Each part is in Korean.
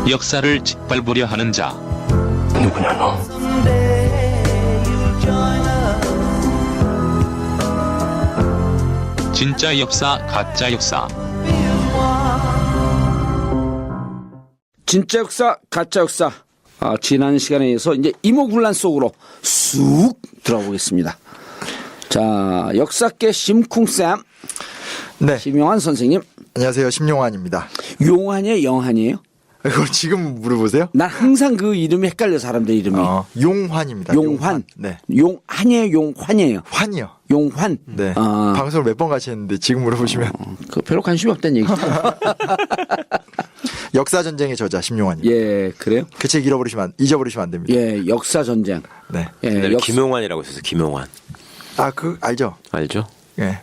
역사를 짓밟으려 하는 자. 누구냐 너? 진짜 역사, 가짜 역사. 진짜 역사, 가짜 역사. 지난 시간에 이어서 이제 이모군란 속으로 쑥 들어보겠습니다. 자, 역사계 심쿵쌤. 네. 심용환 선생님. 안녕하세요. 심용환입니다. 용환이에요, 영환이에요? 이걸 지금 물어보세요? 난 항상 그 이름이 헷갈려, 사람들 이름이. 용환입니다. 용환. 네. 용환이에요, 용환이에요? 환이요. 용환. 네. 방송을 몇 번 같이 했는데 지금 물어보시면 그 별로 관심이 없다는 얘기죠. 역사 전쟁의 저자 심용환입니다. 예, 그래요? 그 책 잊어버리시면 안 됩니다. 예, 역사 전쟁. 네. 예, 김용환이라고 있었어요. 김용환. 아, 그 알죠? 알죠? 예.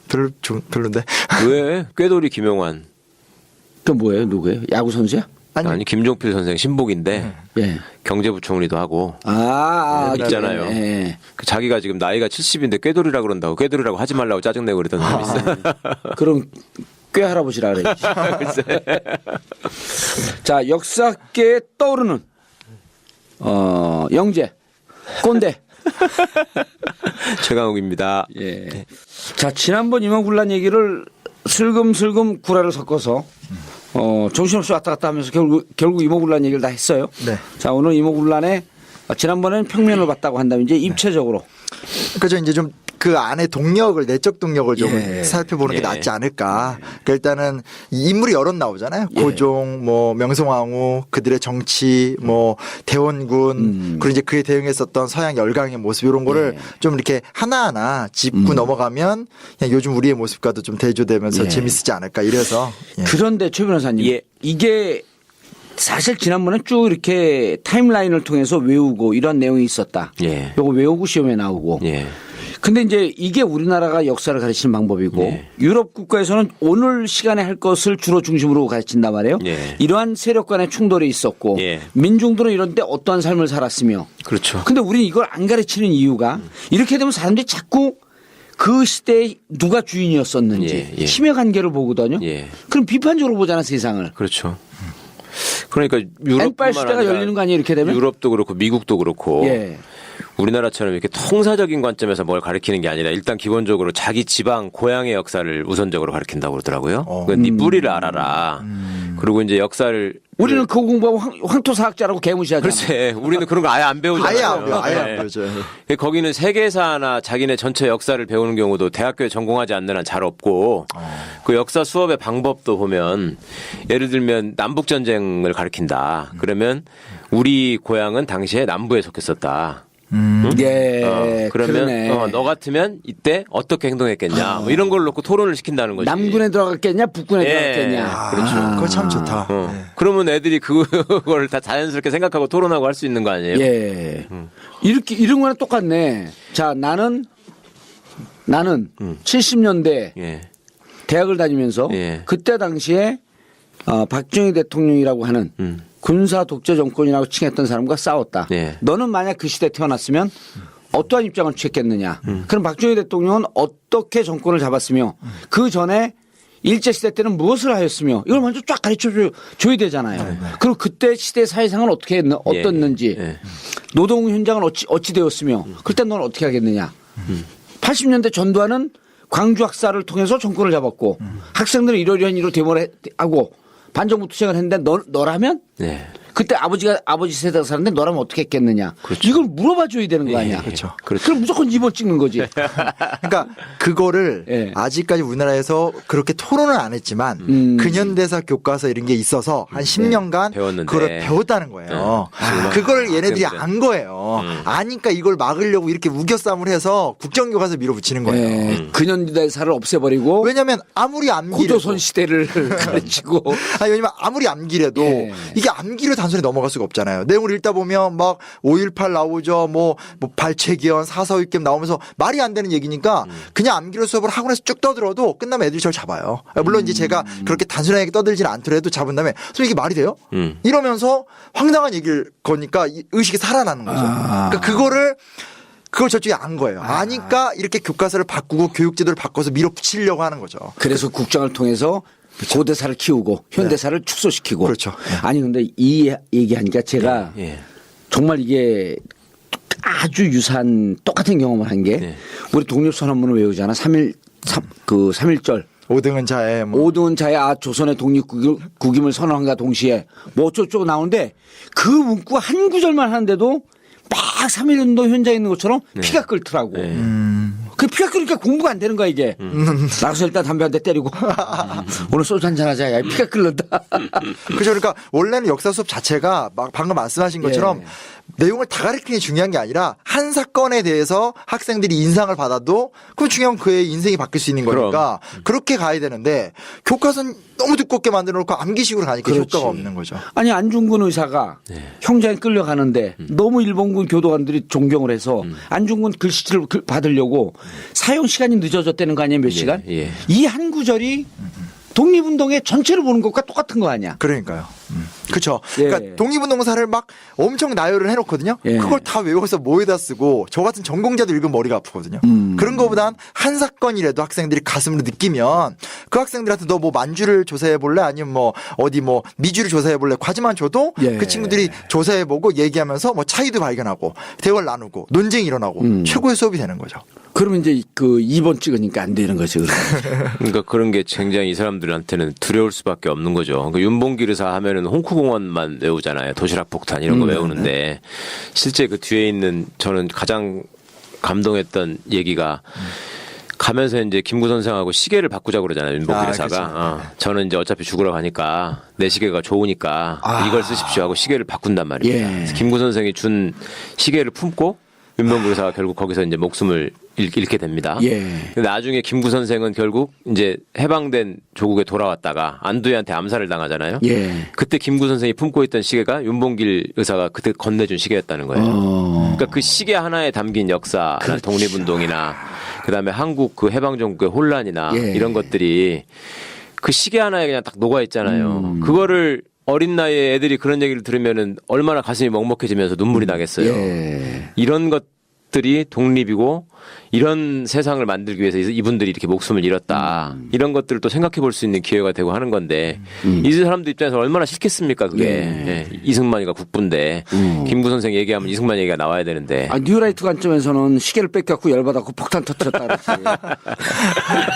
별론데. 왜? 꾀돌이 김용환. 또 뭐예요, 누구예요? 야구 선수야? 아니 김종필 선생 신복인데 예. 경제부총리도 하고 있잖아요. 예. 그 자기가 지금 나이가 70인데 꾀돌이라 그런다고 꾀돌이라고 하지 말라고 짜증내고 그랬던 사람이 있어요. 그럼 꽤 할아버지라 그랬지. 자, 역사계에 떠오르는 영재, 꼰대. 최강욱입니다. 예. 자, 지난번 임원군란 얘기를 슬금슬금 구라를 섞어서 정신없이 왔다 갔다 하면서 결국 임원군란 얘기를 다 했어요. 네. 자, 오늘 임원군란에 지난번에는 평면을 봤다고 한다면 이제 입체적으로. 그죠. 이제 좀 그 안에 동력을, 내적 동력을 좀 예. 살펴보는 게 예. 낫지 않을까. 그러니까 일단은 이 인물이 여럿 나오잖아요. 예. 고종, 뭐 명성황후, 그들의 정치, 뭐 대원군, 그리고 이제 그에 대응했었던 서양 열강의 모습 이런 거를 예. 좀 이렇게 하나하나 짚고 넘어가면 그냥 요즘 우리의 모습과도 좀 대조되면서 예. 재밌지 않을까 이래서. 예. 그런데 최 변호사님, 예. 이게 사실 지난번에 쭉 이렇게 타임라인을 통해서 외우고 이런 내용이 있었다. 예. 요거 외우고 시험에 나오고. 예. 근데 이제 이게 우리나라가 역사를 가르치는 방법이고 예. 유럽 국가에서는 오늘 시간에 할 것을 주로 중심으로 가르친단 말이에요. 예. 이러한 세력 간의 충돌이 있었고 예. 민중들은 이런 때 어떠한 삶을 살았으며. 그렇죠. 근데 우리는 이걸 안 가르치는 이유가 이렇게 되면 사람들이 자꾸 그 시대에 누가 주인이었었는지 예, 예. 힘의 관계를 보거든요. 예. 그럼 비판적으로 보잖아, 세상을. 그렇죠. 그러니까 맨발 유럽뿐만 시대가 아니라 열리는 거 아니에요, 이렇게 되면? 유럽도 그렇고 미국도 그렇고 예. 우리나라처럼 이렇게 통사적인 관점에서 뭘 가르치는 게 아니라 일단 기본적으로 자기 지방 고향의 역사를 우선적으로 가르친다고 그러더라고요. 그러니까 네 뿌리를 알아라. 그리고 이제 역사를 우리는 그거 공부하고 황토사학자라고 개무시하잖아. 글쎄 우리는 그런 거 아예 안 배우잖아요. 아예 안 네. 배우죠. 거기는 세계사나 자기네 전체 역사를 배우는 경우도 대학교에 전공하지 않는 한 잘 없고 그 역사 수업의 방법도 보면 예를 들면 남북전쟁을 가르친다. 그러면 우리 고향은 당시에 남부에 속했었다. 예. 그러면 그러네. 너 같으면 이때 어떻게 행동했겠냐 뭐 이런 걸 놓고 토론을 시킨다는 거지. 남군에 들어갔겠냐, 북군에 예. 들어갔겠냐. 그렇죠. 그거 참 좋다. 예. 그러면 애들이 그걸 다 자연스럽게 생각하고 토론하고 할 수 있는 거 아니에요? 예. 이렇게 이런 거랑 똑같네. 자, 나는 70년대 예. 대학을 다니면서 예. 그때 당시에 박정희 대통령이라고 하는 군사 독재 정권이라고 칭했던 사람과 싸웠다. 예. 너는 만약 그 시대에 태어났으면 어떠한 입장을 취했겠느냐. 그럼 박정희 대통령은 어떻게 정권을 잡았으며 그 전에 일제시대 때는 무엇을 하였으며 이걸 먼저 쫙 가르쳐 줘야 되잖아요. 그리고 그때 시대 사회상은 어떻는지 예. 노동 현장은 어찌 되었으며 그때 너는 어떻게 하겠느냐. 80년대 전두환은 광주 학살을 통해서 정권을 잡았고 학생들은 이러이러한 일로 데모를 하고 반정부 투쟁을 했는데 너라면 네. 그때 아버지 세대가 살았는데 너라면 어떻게 했겠느냐. 이걸 물어봐 줘야 되는 거 아니야. 그렇죠. 그럼 무조건 입을 찍는 거지. 그러니까 그거를 예. 아직까지 우리나라에서 그렇게 토론을 안 했지만 근현대사 교과서 이런 게 있어서 한 10년간 배웠는데. 그걸 배웠다는 거예요. 그걸 얘네들이 안 거예요. 아니까 이걸 막으려고 이렇게 우겨싸움을 해서 국정교과서 밀어붙이는 거예요. 예. 근현대사를 없애버리고 왜냐하면 아무리 암기래도 고조선 시대를 가르치고 왜냐면 아무리 암기래도 예. 이게 암기로 단순히 넘어갈 수가 없잖아요. 내용을 읽다 보면 막 5.18 나오죠. 뭐 발췌기원, 사서육겸 나오면서 말이 안 되는 얘기니까 그냥 암기로 수업을 학원에서 쭉 떠들어도 끝나면 애들이 저를 잡아요. 물론 이제 제가 그렇게 단순하게 떠들지는 않더라도 잡은 다음에 선생님 이게 말이 돼요? 이러면서 황당한 얘기를 거니까 의식이 살아나는 거죠. 그러니까 그걸 저쪽이 안 거예요. 아니까 이렇게 교과서를 바꾸고 교육제도를 바꿔서 밀어붙이려고 하는 거죠. 그래서 국정을 통해서 고대사를 키우고 현대사를 축소시키고. 그렇죠. 아니 근데 이 얘기하니까 제가 예. 정말 이게 아주 유사한 똑같은 경험을 한 게 네. 우리 독립선언문을 외우잖아. 3.1절. 5등은 자에 뭐. 오든 자야 조선의 독립국임을 선언한과 동시에 뭐 어쩌고저쩌고 나오는데 그 문구 한 구절만 하는데도 막 3.1운동 현장에 있는 것처럼 피가 끓더라고. 그 피가 끓으니까 공부가 안 되는 거야 이게. 나가서 일단 담배 한 대 때리고 오늘 소주 한잔 하자. 야 피가 끓는다. 그죠. 그러니까 원래는 역사 수업 자체가 막 방금 말씀하신 것처럼 내용을 다 가르치는 게 중요한 게 아니라 한 사건에 대해서 학생들이 인상을 받아도 그 중요한 그의 인생이 바뀔 수 있는 거니까 그렇게 가야 되는데 교과서는 너무 두껍게 만들어 놓고 암기식으로 가니까 그렇지. 효과가 없는 거죠. 아니 안중근 의사가 형장에 끌려가는데 너무 일본군 교도관들이 존경을 해서 안중근 글씨를 받으려고 사용 시간이 늦어졌다는 거 아니에요 몇 시간? 예. 이 한 구절이 독립운동의 전체를 보는 것과 똑같은 거 아니야? 그러니까요. 그렇죠. 예. 그러니까 독립운동사를 막 엄청 나열을 해놓거든요. 예. 그걸 다 외워서 모에다 쓰고 저 같은 전공자도 읽으면 머리가 아프거든요. 그런 거보단 한 사건이라도 학생들이 가슴으로 느끼면 그 학생들한테 너 뭐 만주를 조사해 볼래? 아니면 뭐 어디 뭐 미주를 조사해 볼래? 과지만 줘도 예. 그 친구들이 조사해 보고 얘기하면서 뭐 차이도 발견하고 대화를 나누고 논쟁이 일어나고 최고의 수업이 되는 거죠. 그러면 이제 그 2번 찍으니까 안 되는 거지. 그러니까 그런 게 굉장히 이 사람들한테는 두려울 수밖에 없는 거죠. 그러니까 윤봉길 의사 하면은 홍쿠공원만 외우잖아요. 도시락 폭탄 이런 거 외우는데 실제 그 뒤에 있는 저는 가장 감동했던 얘기가 가면서 이제 김구 선생하고 시계를 바꾸자고 그러잖아요. 윤봉길 의사가. 저는 이제 어차피 죽으러 가니까 내 시계가 좋으니까 이걸 쓰십시오 하고 시계를 바꾼단 말입니다. 예. 그래서 김구 선생이 준 시계를 품고 윤봉길 의사가 결국 거기서 이제 목숨을 잃게 됩니다. 예. 근데 나중에 김구 선생은 결국 이제 해방된 조국에 돌아왔다가 안두희한테 암살을 당하잖아요. 예. 그때 김구 선생이 품고 있던 시계가 윤봉길 의사가 그때 건네준 시계였다는 거예요. 그러니까 그 시계 하나에 담긴 역사, 독립운동이나 그다음에 한국 그 해방정국의 혼란이나 예. 이런 것들이 그 시계 하나에 그냥 딱 녹아 있잖아요. 그거를 어린 나이에 애들이 그런 얘기를 들으면은 얼마나 가슴이 먹먹해지면서 눈물이 나겠어요. 예. 이런 것들이 독립이고 이런 세상을 만들기 위해서 이분들이 이렇게 목숨을 잃었다. 이런 것들을 또 생각해 볼 수 있는 기회가 되고 하는 건데 이 사람들 입장에서 얼마나 싫겠습니까 그게. 예. 이승만이가 국부인데 김구 선생 얘기하면 이승만 얘기가 나와야 되는데. 아, 뉴라이트 관점에서는 시계를 뺏겼고 열받았고 폭탄 터뜨렸다 그랬지.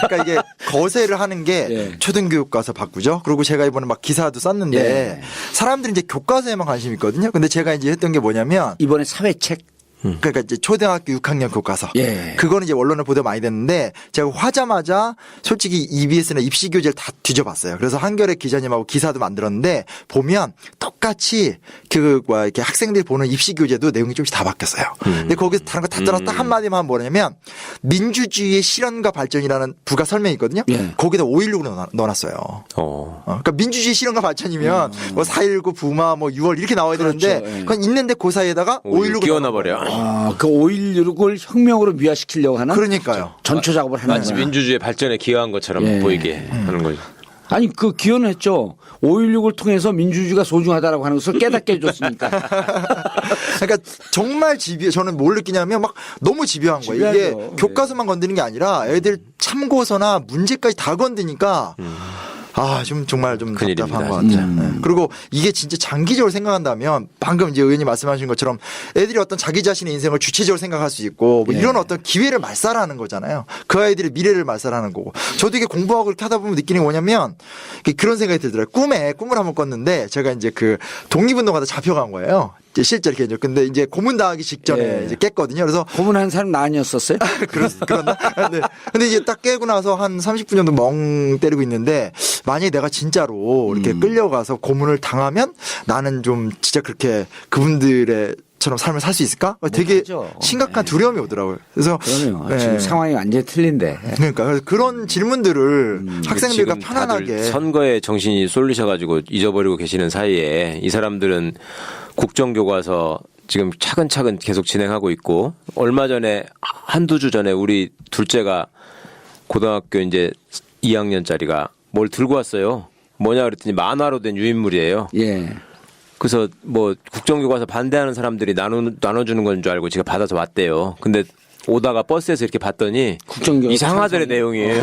그러니까 이게 거세를 하는 게 예. 초등교육과서 바꾸죠. 그리고 제가 이번에 막 기사도 썼는데 예. 사람들이 이제 교과서에만 관심이 있거든요. 근데 제가 이제 했던 게 뭐냐면 이번에 사회책. 그러니까 이제 초등학교 6학년 교과서. 예. 그거는 이제 언론에 보도 많이 됐는데 제가 화자마자 솔직히 EBS나 입시 교재를 다 뒤져봤어요. 그래서 한겨레 기자님하고 기사도 만들었는데 보면 똑같이 이렇게 학생들이 보는 입시 교재도 내용이 좀씩 다 바뀌었어요. 근데 거기서 다른 거 다 떠나서 딱 한마디만 하면 뭐냐면 민주주의의 실현과 발전이라는 부가 설명이 있거든요. 예. 거기다 5.16을 넣어놨어요. 그러니까 민주주의 실현과 발전이면 뭐 4.19 부마 뭐 6월 이렇게 나와야 되는데 그렇죠. 예. 그건 있는데 그 사이에다가 5.16을 끼워놔버려. 아, 그 5.16을 혁명으로 미화시키려고 하는 그러니까요. 전초 작업을 하는 마치 거야. 민주주의 발전에 기여한 것처럼 예. 보이게 하는 거죠. 아니 그 기여는 했죠. 5.16을 통해서 민주주의가 소중하다라고 하는 것을 깨닫게 해줬으니까. 그러니까 정말 저는 뭘 느끼냐면 막 너무 집요한 거예요. 이게 집요하죠. 교과서만 건드는 게 아니라 애들 참고서나 문제까지 다 건드니까 좀 정말 좀 큰일입니다, 답답한 것 진짜. 같아요. 네. 그리고 이게 진짜 장기적으로 생각한다면 방금 이제 의원님 말씀하신 것처럼 애들이 어떤 자기 자신의 인생을 주체적으로 생각할 수 있고 뭐 이런 어떤 기회를 말살하는 거잖아요. 그 아이들의 미래를 말살하는 거고. 저도 이게 공부하고 이렇게 하다 보면 느끼는 게 뭐냐면 그런 생각이 들더라고요. 꿈을 한번 꿨는데 제가 이제 그 독립운동하다 잡혀간 거예요. 이제 실제 이렇게 근데 이제 고문 당하기 직전에 예. 이제 깼거든요. 그래서 고문한 사람 나 아니었었어요? 그렇나? 네. 근데 이제 딱 깨고 나서 한 30분 정도 멍 때리고 있는데 만약에 내가 진짜로 이렇게 끌려가서 고문을 당하면 나는 좀 진짜 그렇게 그분들의 처럼 삶을 살 수 있을까? 되게 못하죠. 심각한 두려움이 오더라고요. 그래서 그러면 네. 지금 상황이 완전히 틀린데. 그러니까 그래서 그런 질문들을 학생들과 지금 편안하게 다들 선거에 정신이 쏠리셔가지고 잊어버리고 계시는 사이에 이 사람들은 국정교과서 지금 차근차근 계속 진행하고 있고 얼마 전에 한두 주 전에 우리 둘째가 고등학교 이제 2학년짜리가 뭘 들고 왔어요. 뭐냐 그랬더니 만화로 된 유인물이에요. 예. 그래서 뭐 국정교과서 반대하는 사람들이 나눠주는 건 줄 알고 제가 받아서 왔대요. 근데 오다가 버스에서 이렇게 봤더니 국정교육 이상하더래 내용이에요.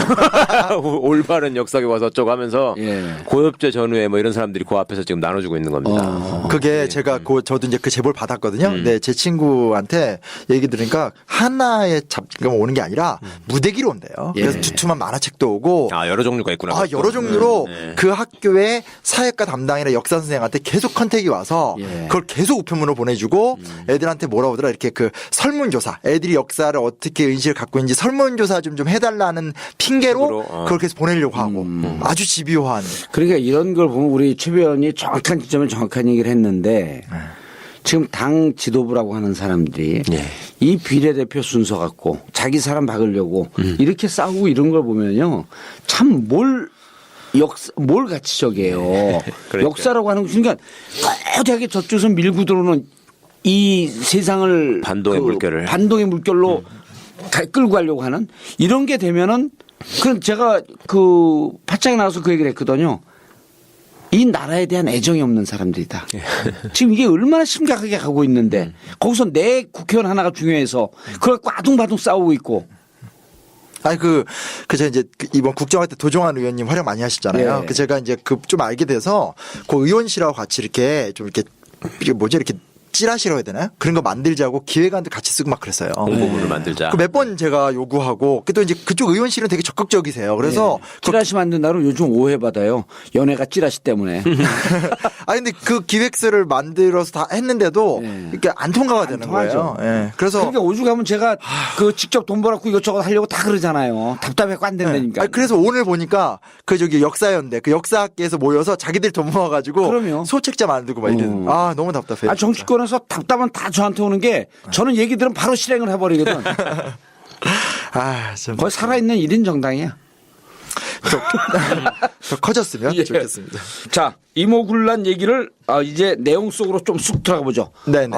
올바른 역사 교과서 어쩌고 하면서 예. 고엽제 전후에 뭐 이런 사람들이 그 앞에서 지금 나눠주고 있는 겁니다. 그게 제가 저도 이제 그 제보를 받았거든요. 근데 제 친구한테 얘기 들으니까 하나의 잡지가 오는 게 아니라 무대기로 온대요. 예. 그래서 두툼한 만화책도 오고 아 여러 종류가 있구나. 여러 종류로 그 학교의 사회과 담당이나 역사 선생한테 계속 컨택이 와서 예. 그걸 계속 우편물로 보내주고 애들한테 뭐라 그러더라 이렇게 그 설문조사 애들이 역사를 어떻게 인식을 갖고 있는지 설문조사 좀 해달라는 핑계로 식으로, 그걸 계속 보내려고 하고 아주 집요한 그러니까 이런 걸 보면 우리 최 의원이 정확한 지점에 정확한 얘기를 했는데 지금 당 지도부라고 하는 사람들이 예. 이 비례대표 순서 갖고 자기 사람 박으려고 이렇게 싸우고 이런 걸 보면요. 참 뭘 가치적이에요. 그러니까요. 역사라고 하는 것은 그러니까 거대하게 저쪽에서 밀고 들어오는 이 세상을 반동의 물결을. 반동의 물결로 끌고 가려고 하는 이런 게 되면은 그럼 제가 그 파장에 나와서 그 얘기를 했거든요. 이 나라에 대한 애정이 없는 사람들이다. 지금 이게 얼마나 심각하게 가고 있는데 거기서 내 국회의원 하나가 중요해서 그걸 갖고 아둥바둥 싸우고 있고. 아니 제가 이제 이번 국정할 때 도종환 의원님 활약 많이 하시잖아요. 예. 그 제가 이제 좀 알게 돼서 그 의원실하고 같이 이렇게 좀 이렇게 이렇게 찌라시라고 해야 되나요? 그런 거 만들자고 기획안도 같이 쓰고 막 그랬어요. 홍보물을 만들자. 몇 번 제가 요구하고 또 이제 그쪽 의원실은 되게 적극적이세요. 그래서 찌라시 만든다로 요즘 오해받아요. 연예가 찌라시 때문에. 아니 근데 그 기획서를 만들어서 다 했는데도 네. 이렇게 안 통과가 되는 통하죠. 거예요. 예. 그래서 그러니까 오죽하면 제가 그 직접 돈 벌었고 이것저것 하려고 다 그러잖아요. 답답해갖고 안 된다니까. 아니, 그래서 오늘 보니까 그 저기 역사연대 그 역사학계에서 모여서 자기들 돈 모아가지고 그럼요. 소책자 만들고 막 이러는. 너무 답답해요. 정치권에서 답답한 다 저한테 오는 게 저는 얘기 들으면 바로 실행을 해버리거든. 참. 거의 살아있는 1인 정당이야. 더 커졌으면 예. 좋겠습니다. 자, 이모군란 얘기를 이제 내용 속으로 좀 쑥 들어가 보죠. 네네.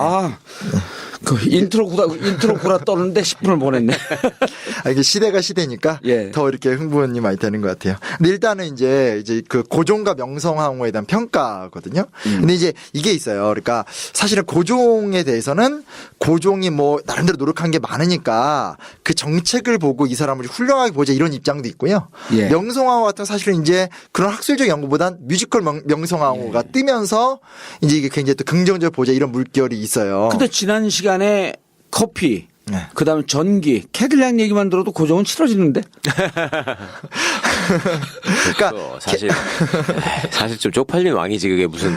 그 인트로 구라 떠는데 10분을 보냈네. 이게 시대가 시대니까 예. 더 이렇게 흥분이 많이 되는 것 같아요. 근데 일단은 이제 그 고종과 명성황후에 대한 평가거든요. 근데 이제 이게 있어요. 그러니까 사실은 고종에 대해서는 고종이 뭐 나름대로 노력한 게 많으니까 그 정책을 보고 이 사람을 훌륭하게 보자 이런 입장도 있고요. 예. 명성황후 같은 사실은 이제 그런 학술적 연구보단 뮤지컬 명성황후가 뜨면서 이제 이게 굉장히 또 긍정적으로 보자 이런 물결이 있어요. 근데 지난 시간에 커피, 네. 그다음에 전기, 캐딜락 얘기만 들어도 고정은 치러지는데. 그러니까 사실 좀 쪽팔린 왕이지 그게 무슨.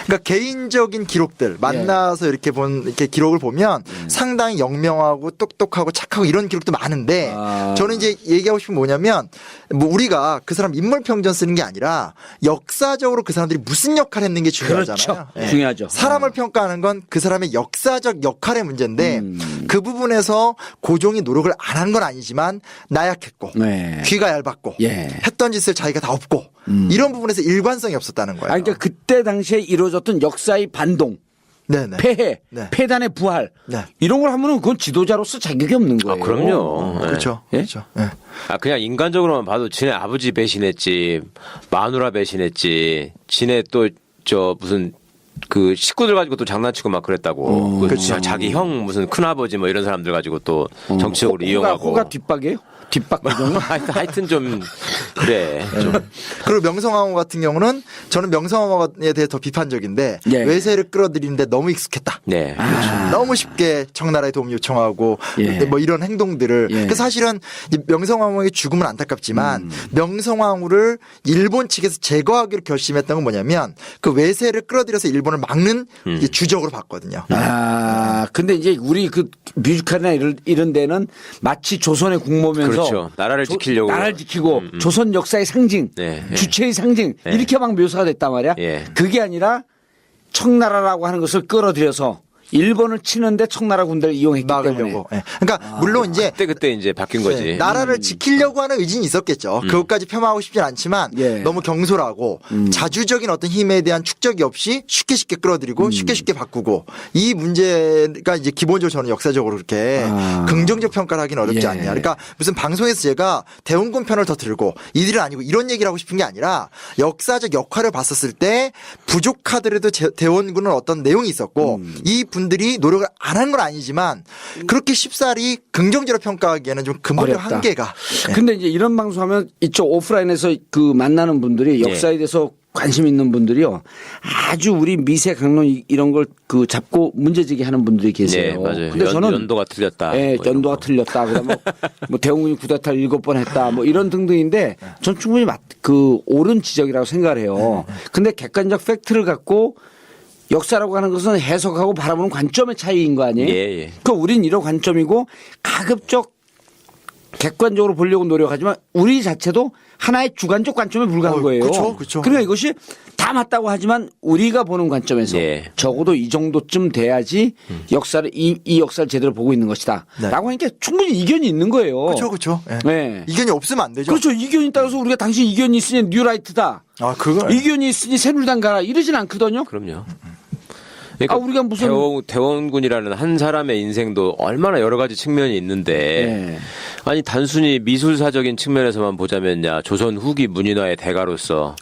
그러니까 개인적인 기록들 만나서 이렇게 이렇게 기록을 보면 상당히 영명하고 똑똑하고 착하고 이런 기록도 많은데 저는 이제 얘기하고 싶은 게 뭐냐면 뭐 우리가 그 사람 인물 평전 쓰는 게 아니라 역사적으로 그 사람들이 무슨 역할을 했는 게 중요하잖아요. 그렇죠. 중요하죠. 사람을 평가하는 건 그 사람의 역사적 역할의 문제인데 그 부분에서 고종이 노력을 안 한 건 아니지만 나약했고 네. 귀가 얇았고 예. 했던 짓을 자기가 다 없고 이런 부분에서 일관성이 없었다는 거예요. 그러니까 그때 당시에 이루어졌던 역사의 반동, 네네. 폐해, 네. 폐단의 부활 네. 이런 걸 하면은 그건 지도자로서 자격이 없는 거예요. 그럼요. 그렇죠. 예? 그렇죠. 예. 그냥 인간적으로만 봐도 지네 아버지 배신했지, 마누라 배신했지, 지네 또 무슨 그 식구들 가지고 또 장난치고 막 그랬다고. 그렇죠. 자기 형 무슨 큰아버지 뭐 이런 사람들 가지고 또 정치적으로 이용하고. 호가 뒷박이에요? 뒷박 고정은? 하여튼 좀 그래. 좀. 그리고 명성황후 같은 경우는 저는 명성황후에 대해 더 비판적인데 예. 외세를 끌어들이는데 너무 익숙했다. 네. 너무 쉽게 청나라에 도움 요청하고 예. 뭐 이런 행동들을. 예. 그래서 사실은 이 명성황후의 죽음은 안타깝지만 명성황후를 일본 측에서 제거하기로 결심했던 건 뭐냐면 그 외세를 끌어들여서 일본을 막는 이제 주적으로 봤거든요. 근데 이제 우리 그 뮤지컬이나 이런 데는 마치 조선의 국모면서 그렇죠. 나라를 지키려고. 나라를 지키고 조선 역사의 상징, 네, 네. 주체의 상징 네. 이렇게 막 묘사가 됐단 말이야. 예. 그게 아니라 청나라라고 하는 것을 끌어들여서 일본을 치는데 청나라 군대를 이용했기 때문에. 막으려고. 예. 그러니까 물론 이제 그때 이제 바뀐 거지. 네, 나라를 지키려고 하는 의지는 있었겠죠. 그것까지 폄하하고 싶진 않지만 예. 너무 경솔하고 자주적인 어떤 힘에 대한 축적이 없이 쉽게 끌어들이고 쉽게 바꾸고 이 문제가 이제 기본적으로 저는 역사적으로 그렇게 긍정적 평가를 하기는 어렵지 예. 않냐. 그러니까 무슨 방송에서 제가 대원군 편을 더 들고 이들은 아니고 이런 얘기를 하고 싶은 게 아니라 역사적 역할을 봤었을 때 부족하더라도 대원군은 어떤 내용이 있었고 이 분들이 노력을 안 한 건 아니지만 그렇게 쉽사리 긍정적으로 평가하기에는 좀 근본적 어렵다. 한계가. 예. 근데 이제 이런 방송하면 이쪽 오프라인에서 그 만나는 분들이 역사에 대해서 관심 있는 분들이요. 아주 우리 미세 강론 이런 걸 그 잡고 문제제기 하는 분들이 계세요. 네, 맞아요. 근데 저는 연도가 틀렸다. 예, 뭐 이런 연도가 거. 틀렸다. 그다음에 뭐 대웅군이 구데타를 7번 했다. 뭐 이런 등등인데 전 충분히 그 옳은 지적이라고 생각을 해요. 근데 객관적 팩트를 갖고 역사라고 하는 것은 해석하고 바라보는 관점의 차이인 거 아니에요? 예, 예. 그 우린 이런 관점이고 가급적 객관적으로 보려고 노력하지만 우리 자체도 하나의 주관적 관점에 불과한 거예요. 그쵸. 그러니까 이것이 다 맞다고 하지만 우리가 보는 관점에서 예. 적어도 이 정도쯤 돼야지 역사를 이 역사를 제대로 보고 있는 것이다. 네. 라고 하니까 충분히 이견이 있는 거예요. 그렇죠. 예. 네. 이견이 없으면 안 되죠. 그렇죠. 이견이 따라서 우리가 당신 이견이 있으니 뉴라이트다. 아, 그거. 이견이 있으니 새누리당 가라. 이러진 않거든요. 그럼요. 그러니까 아, 우리가 무슨 대원군이라는 한 사람의 인생도 얼마나 여러 가지 측면이 있는데 네. 아니 단순히 미술사적인 측면에서만 보자면야 조선 후기 문인화의 대가로서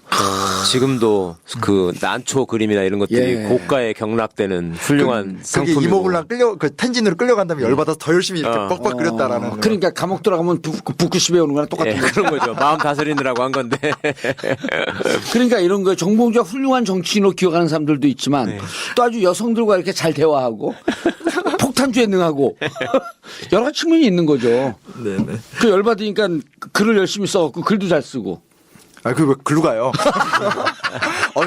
지금도 그 난초 그림이나 이런 것들이 예. 고가에 경락되는 훌륭한 그게 상품이고 이모군랑 그 텐진으로 끌려간 다음에 열받아서 더 열심히 이렇게 뻑뻑 끓였다라는. 그러니까 감옥 들어가면 북구시 배우는 거랑 똑같은 예, 거죠. 그런 거죠. 마음 다스리느라고 한 건데 그러니까 이런 거예요. 정봉주가 훌륭한 정치인으로 기억하는 사람들도 있지만 네. 또 아주 여성들과 이렇게 잘 대화하고 폭탄주에 능하고 여러 가지 측면이 있는 거죠. 네네. 그 열받으니까 글을 열심히 써갖고 글도 잘 쓰고. 아, 그 왜 글로 가요?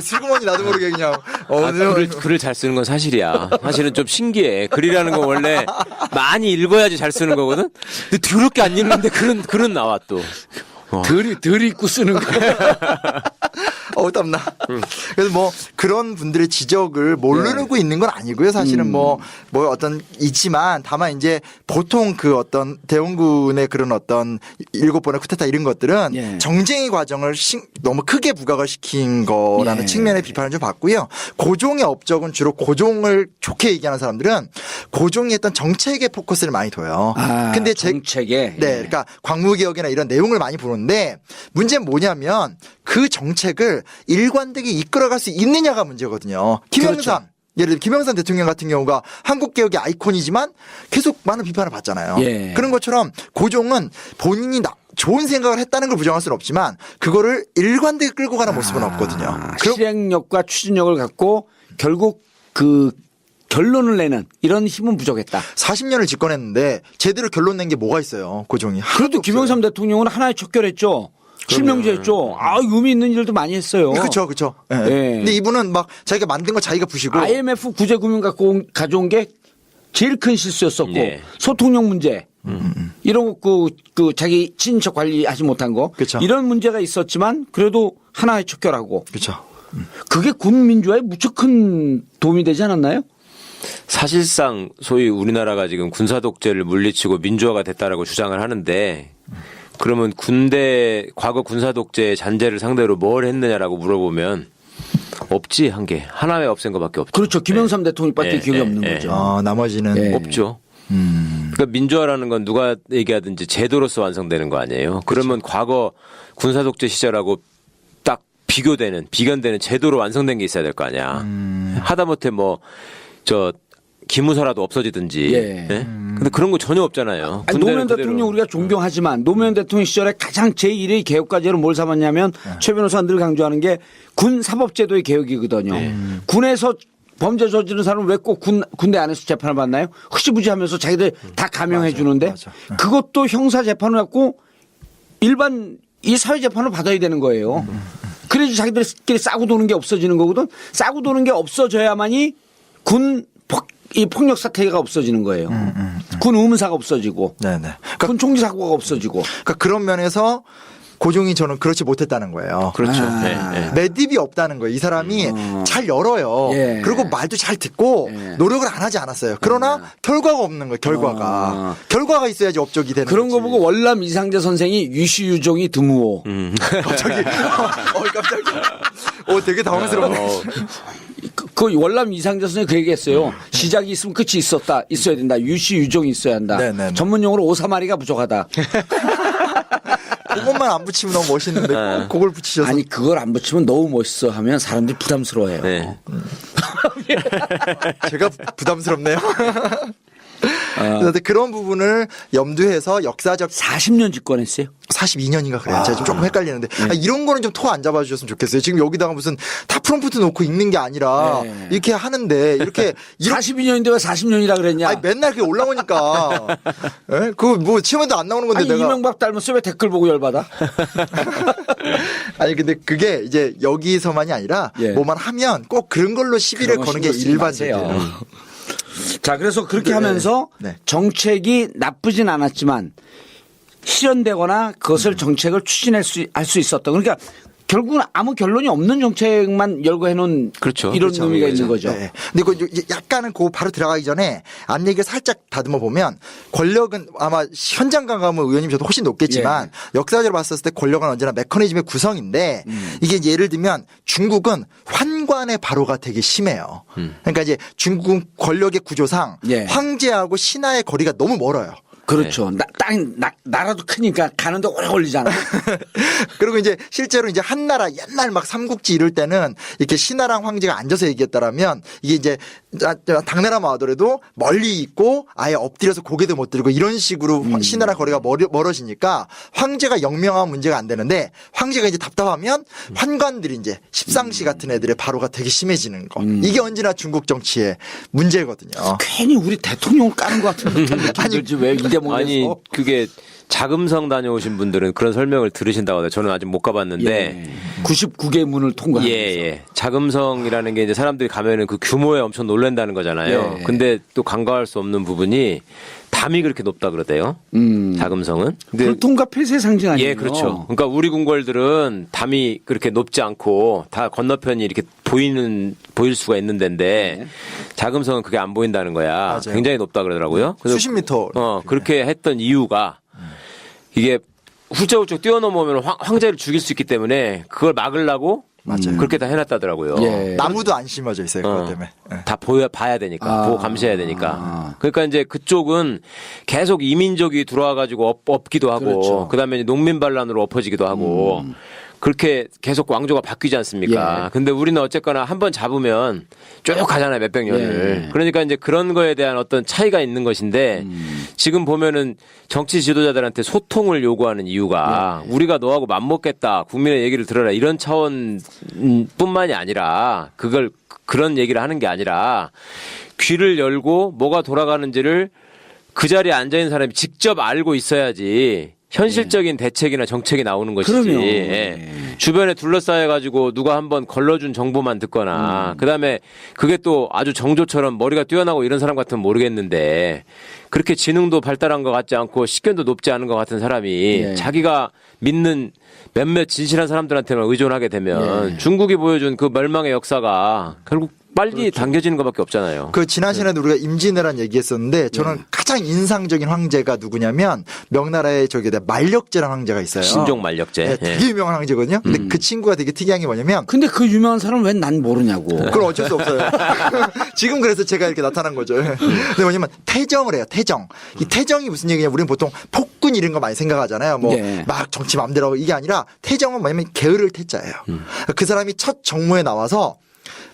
슬그머니 나도 모르게 그냥. 글을 잘 쓰는 건 사실이야. 사실은 좀 신기해. 글이라는 건 원래 많이 읽어야지 잘 쓰는 거거든. 근데 더럽게 안 읽는데 글은 나와 또. 덜 읽고 쓰는 거예요. 땀나. 그래서 뭐 그런 분들의 지적을 모르고 있는 건 아니고요. 사실은 뭐 어떤 있지만 다만 이제 보통 그 어떤 대원군의 그런 어떤 7번의 쿠데타 이런 것들은 예. 정쟁의 과정을 너무 크게 부각을 시킨 거라는 예. 측면의 비판을 좀 받고요. 고종의 업적은 주로 고종을 좋게 얘기하는 사람들은 고종이 했던 정책에 포커스를 많이 둬요. 근데 정책에. 네, 그러니까 광무개혁이나 이런 내용을 많이 보는데 문제는 뭐냐면 그 정책을 일관되게 이끌어갈 수 있느냐가 문제거든요. 김영삼. 그렇죠. 예를 들어 김영삼 대통령 같은 경우가 한국개혁의 아이콘이지만 계속 많은 비판을 받잖아요. 예. 그런 것처럼 고종은 본인이 좋은 생각을 했다는 걸 부정할 수는 없지만 그거를 일관되게 끌고 가는 모습은 없거든요. 실행력과 추진력을 갖고 결국 그 결론을 내는 이런 힘은 부족했다. 40년을 집권했는데 제대로 결론 낸 게 뭐가 있어요. 고종이. 그래도 김영삼 대통령은 하나의 척결했죠. 실명제했죠. 의미 있는 일도 많이 했어요. 그렇죠. 예. 예. 근데 이분은 막 자기가 만든 거 자기가 부시고 IMF 구제금융 가져온 게 제일 큰 실수였었고 네. 소통력 문제 이런 거 그 자기 친인척 관리하지 못한 거 그쵸. 이런 문제가 있었지만 그래도 하나의 척결하고 그렇죠. 그게 군 민주화에 무척 큰 도움이 되지 않았나요? 사실상 소위 우리나라가 지금 군사 독재를 물리치고 민주화가 됐다라고 주장을 하는데 그러면 과거 군사 독재의 잔재를 상대로 뭘 했느냐라고 물어보면 없지 한 개. 하나에 없앤 것밖에 없죠. 그렇죠. 김영삼 대통령밖에 기억이 없는 거죠. 나머지는 예. 없죠. 그러니까 민주화라는 건 누가 얘기하든지 제도로서 완성되는 거 아니에요. 그러면 과거 군사 독재 시절하고 딱 비견되는 제도로 완성된 게 있어야 될 거 아니야. 하다못해 기무사라도 없어지든지. 예. 근데 그런 거 전혀 없잖아요. 아니, 노무현 대통령 우리가 존경하지만 노무현 대통령 시절에 가장 제1의 개혁과제로 뭘 삼았냐면 최 변호사가 늘 강조하는 게 군 사법제도의 개혁이거든요. 군에서 범죄 저지른 사람은 왜 꼭 군대 안에서 재판을 받나요? 흐지부지하면서 자기들 다 감형해 주는데 맞아. 그것도 형사 재판을 갖고 일반 이 사회 재판을 받아야 되는 거예요. 그래야지 자기들끼리 싸고 도는 게 없어지는 거거든. 싸고 도는 게 없어져야만이 이 폭력 사태가 없어지는 거예요. 군 의문사가 없어지고, 네네. 군 총기 사고가 없어지고. 그러니까 그런 면에서 고종이 저는 그렇지 못했다는 거예요. 그렇죠. 아. 매듭이 없다는 거예요. 이 사람이 잘 열어요. 예. 그리고 말도 잘 듣고 예. 노력을 안 하지 않았어요. 그러나 결과가 없는 거예요. 결과가. 결과가 있어야지 업적이 되는 그런 거 거지. 보고 월남 이상재 선생이 유시유종이 드무오. 갑자기 깜짝이야. 되게 당황스럽네. 그 월남 이상재 선생이 그 얘기했어요. 시작이 있으면 끝이 있어야 된다. 유시유종이 있어야 한다. 네네네. 전문용어로 오사마리가 부족하다. 그것만 안 붙이면 너무 멋있는데 꼭 그걸 붙이셔서. 아니 그걸 안 붙이면 너무 멋있어 하면 사람들이 부담스러워해요. 네. 제가 부담스럽네요. 그런데 그런 부분을 염두해서 역사적 40년 집권했어요. 42년인가 그래요. 제가 조금 헷갈리는데 이런 거는 좀 토 안 잡아주셨으면 좋겠어요. 지금 여기다가 무슨 다 프롬프트 놓고 읽는 게 아니라 이렇게 하는데 이렇게 42년인데 왜 40년이라 그랬냐? 아니, 맨날 그게 올라오니까 예? 그거 뭐 치면도 안 나오는 건데 아니 내가 이명박 닮았어 왜 댓글 보고 열받아? 아니 근데 그게 이제 여기서만이 아니라 예. 뭐만 하면 꼭 그런 걸로 시비를 그런 거 거는 게 신경 쓰지 일반적이에요. 마세요. 자, 그래서 그렇게 네. 하면서 네. 정책이 나쁘진 않았지만 실현되거나 그것을 정책을 추진할 수 있었던. 그러니까 결국은 아무 결론이 없는 정책만 열고 해놓은 그렇죠. 이런 그렇죠. 의미가 있는 거죠. 네. 근데 그 약간은 그 바로 들어가기 전에 앞 얘기를 살짝 다듬어 보면 권력은 아마 현장 감각은 의원님 저도 훨씬 높겠지만 역사적으로 봤었을 때 권력은 언제나 메커니즘의 구성인데 이게 이제 예를 들면 중국은 환관의 바로가 되게 심해요. 그러니까 이제 중국 권력의 구조상 예. 황제하고 신하의 거리가 너무 멀어요. 그렇죠. 나라도 크니까 가는데 오래 걸리잖아. 그리고 이제 실제로 이제 한 나라 옛날 막 삼국지 이럴 때는 이렇게 신하랑 황제가 앉아서 얘기했다라면 이게 이제 당나라만 하더라도 멀리 있고 아예 엎드려서 고개도 못 들고 이런 식으로 신하랑 거리가 멀어지니까 황제가 영명한 문제가 안 되는데 황제가 이제 답답하면 환관들이 이제 십상시 같은 애들의 바로가 되게 심해지는 거. 이게 언제나 중국 정치의 문제거든요. 괜히 우리 대통령을 까는 것 같은 느낌 들지 왜 이대목에서. 아니 그게 자금성 다녀오신 분들은 그런 설명을 들으신다고 해요. 저는 아직 못 가봤는데 99개 문을 통과하면서. 예. 자금성이라는 게 이제 사람들이 가면은 그 규모에 엄청 놀란다는 거잖아요. 예. 근데 또 간과할 수 없는 부분이 담이 그렇게 높다 그러대요. 자금성은. 근데 불통과 폐쇄 상징 아니에요? 예, 그렇죠. 그러니까 우리 궁궐들은 담이 그렇게 높지 않고 다 건너편이 이렇게 보일 수가 있는 데인데 자금성은 그게 안 보인다는 거야. 맞아요. 굉장히 높다 그러더라고요. 그래서 수십 미터. 그렇게 했던 이유가 이게 훌쩍훌쩍 뛰어넘으면 황제를 죽일 수 있기 때문에 그걸 막으려고 그렇게 다 해놨다더라고요. 예. 나무도 안 심어져 있어요. 그것 때문에. 예. 다 봐야 되니까 보고 감시해야 되니까. 그러니까 이제 그쪽은 계속 이민족이 들어와가지고 엎기도 하고 그렇죠. 그다음에 농민 반란으로 엎어지기도 하고 그렇게 계속 왕조가 바뀌지 않습니까? 예. 근데 우리는 어쨌거나 한번 잡으면 쭉 가잖아요, 몇백 년을. 예. 그러니까 이제 그런 거에 대한 어떤 차이가 있는 것인데 지금 보면은 정치 지도자들한테 소통을 요구하는 이유가 우리가 너하고 맘먹겠다, 국민의 얘기를 들어라 이런 차원뿐만이 아니라 그런 얘기를 하는 게 아니라 귀를 열고 뭐가 돌아가는지를 그 자리에 앉아있는 사람이 직접 알고 있어야지 현실적인 대책이나 정책이 나오는 것이지. 그럼요. 예. 주변에 둘러싸여가지고 누가 한번 걸러준 정보만 듣거나 그다음에 그게 또 아주 정조처럼 머리가 뛰어나고 이런 사람 같으면 모르겠는데 그렇게 지능도 발달한 것 같지 않고 식견도 높지 않은 것 같은 사람이 자기가 믿는 몇몇 진실한 사람들한테만 의존하게 되면 중국이 보여준 그 멸망의 역사가 결국 빨리 당겨지는 것밖에 없잖아요. 그 지난 시간에도 우리가 임진왜란 얘기했었는데 저는 가장 인상적인 황제가 누구냐면 명나라의 만력제라는 황제가 있어요. 신종 만력제. 네, 되게 유명한 황제거든요. 근데 그 친구가 되게 특이한 게 뭐냐면 근데 그 유명한 사람은 왜 난 모르냐고. 그건 어쩔 수 없어요. 지금 그래서 제가 이렇게 나타난 거죠. 근데 뭐냐면 태정을 해요. 태정. 이 태정이 무슨 얘기냐? 우리는 보통 폭군 이런 거 많이 생각하잖아요. 뭐 막 정치 맘대로 하고 이게 아니라 태정은 뭐냐면 게으를 태자예요. 그 사람이 첫 정무에 나와서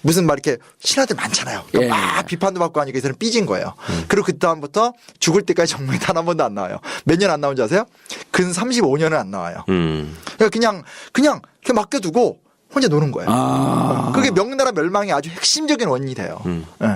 무슨 막 이렇게 신하들 많잖아요. 그러니까 막 비판도 받고 하니까 이 사람 삐진 거예요. 그리고 그 다음부터 죽을 때까지 정무에 단 한 번도 안 나와요. 몇 년 안 나온 줄 아세요? 근 35년은 안 나와요. 그러니까 그냥 맡겨두고 혼자 노는 거예요. 그게 명나라 멸망의 아주 핵심적인 원인이 돼요. 네.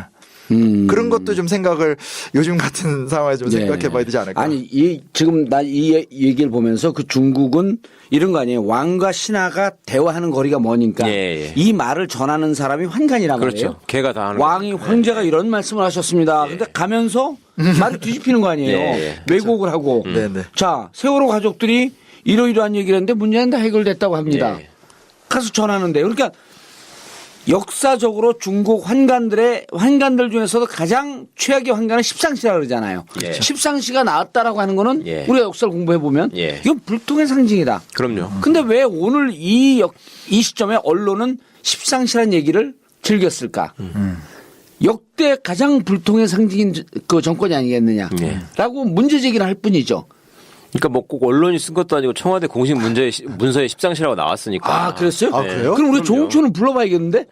그런 것도 좀 생각을 요즘 같은 상황에 좀 생각해 봐야 되지 않을까. 아니, 지금 나 이 얘기를 보면서 그 중국은 이런 거 아니에요. 왕과 신하가 대화하는 거리가 머니까 이 말을 전하는 사람이 환관이란 말이에요. 그렇죠. 걔가 다 하는 왕이 거죠. 황제가 이런 말씀을 하셨습니다. 근데 가면서 말을 뒤집히는 거 아니에요. 왜곡을 하고. 자, 세월호 가족들이 이러이러한 얘기를 했는데 문제는 다 해결됐다고 합니다. 가서 전하는데. 그러니까 역사적으로 중국 환관들 중에서도 가장 최악의 환관은 십상시라 그러잖아요. 십상시가 나왔다라고 하는 거는 우리가 역사를 공부해 보면 이건 불통의 상징이다. 그럼요. 근데 왜 오늘 이 시점에 언론은 십상시라는 얘기를 즐겼을까? 역대 가장 불통의 상징인 그 정권이 아니겠느냐라고 문제 제기를 할 뿐이죠. 그러니까 뭐 꼭 언론이 쓴 것도 아니고 청와대 공식 문서에 십상시라고 나왔으니까. 아, 그랬어요? 아, 그래요? 그럼 우리 그럼요. 조홍천은 불러봐야겠는데?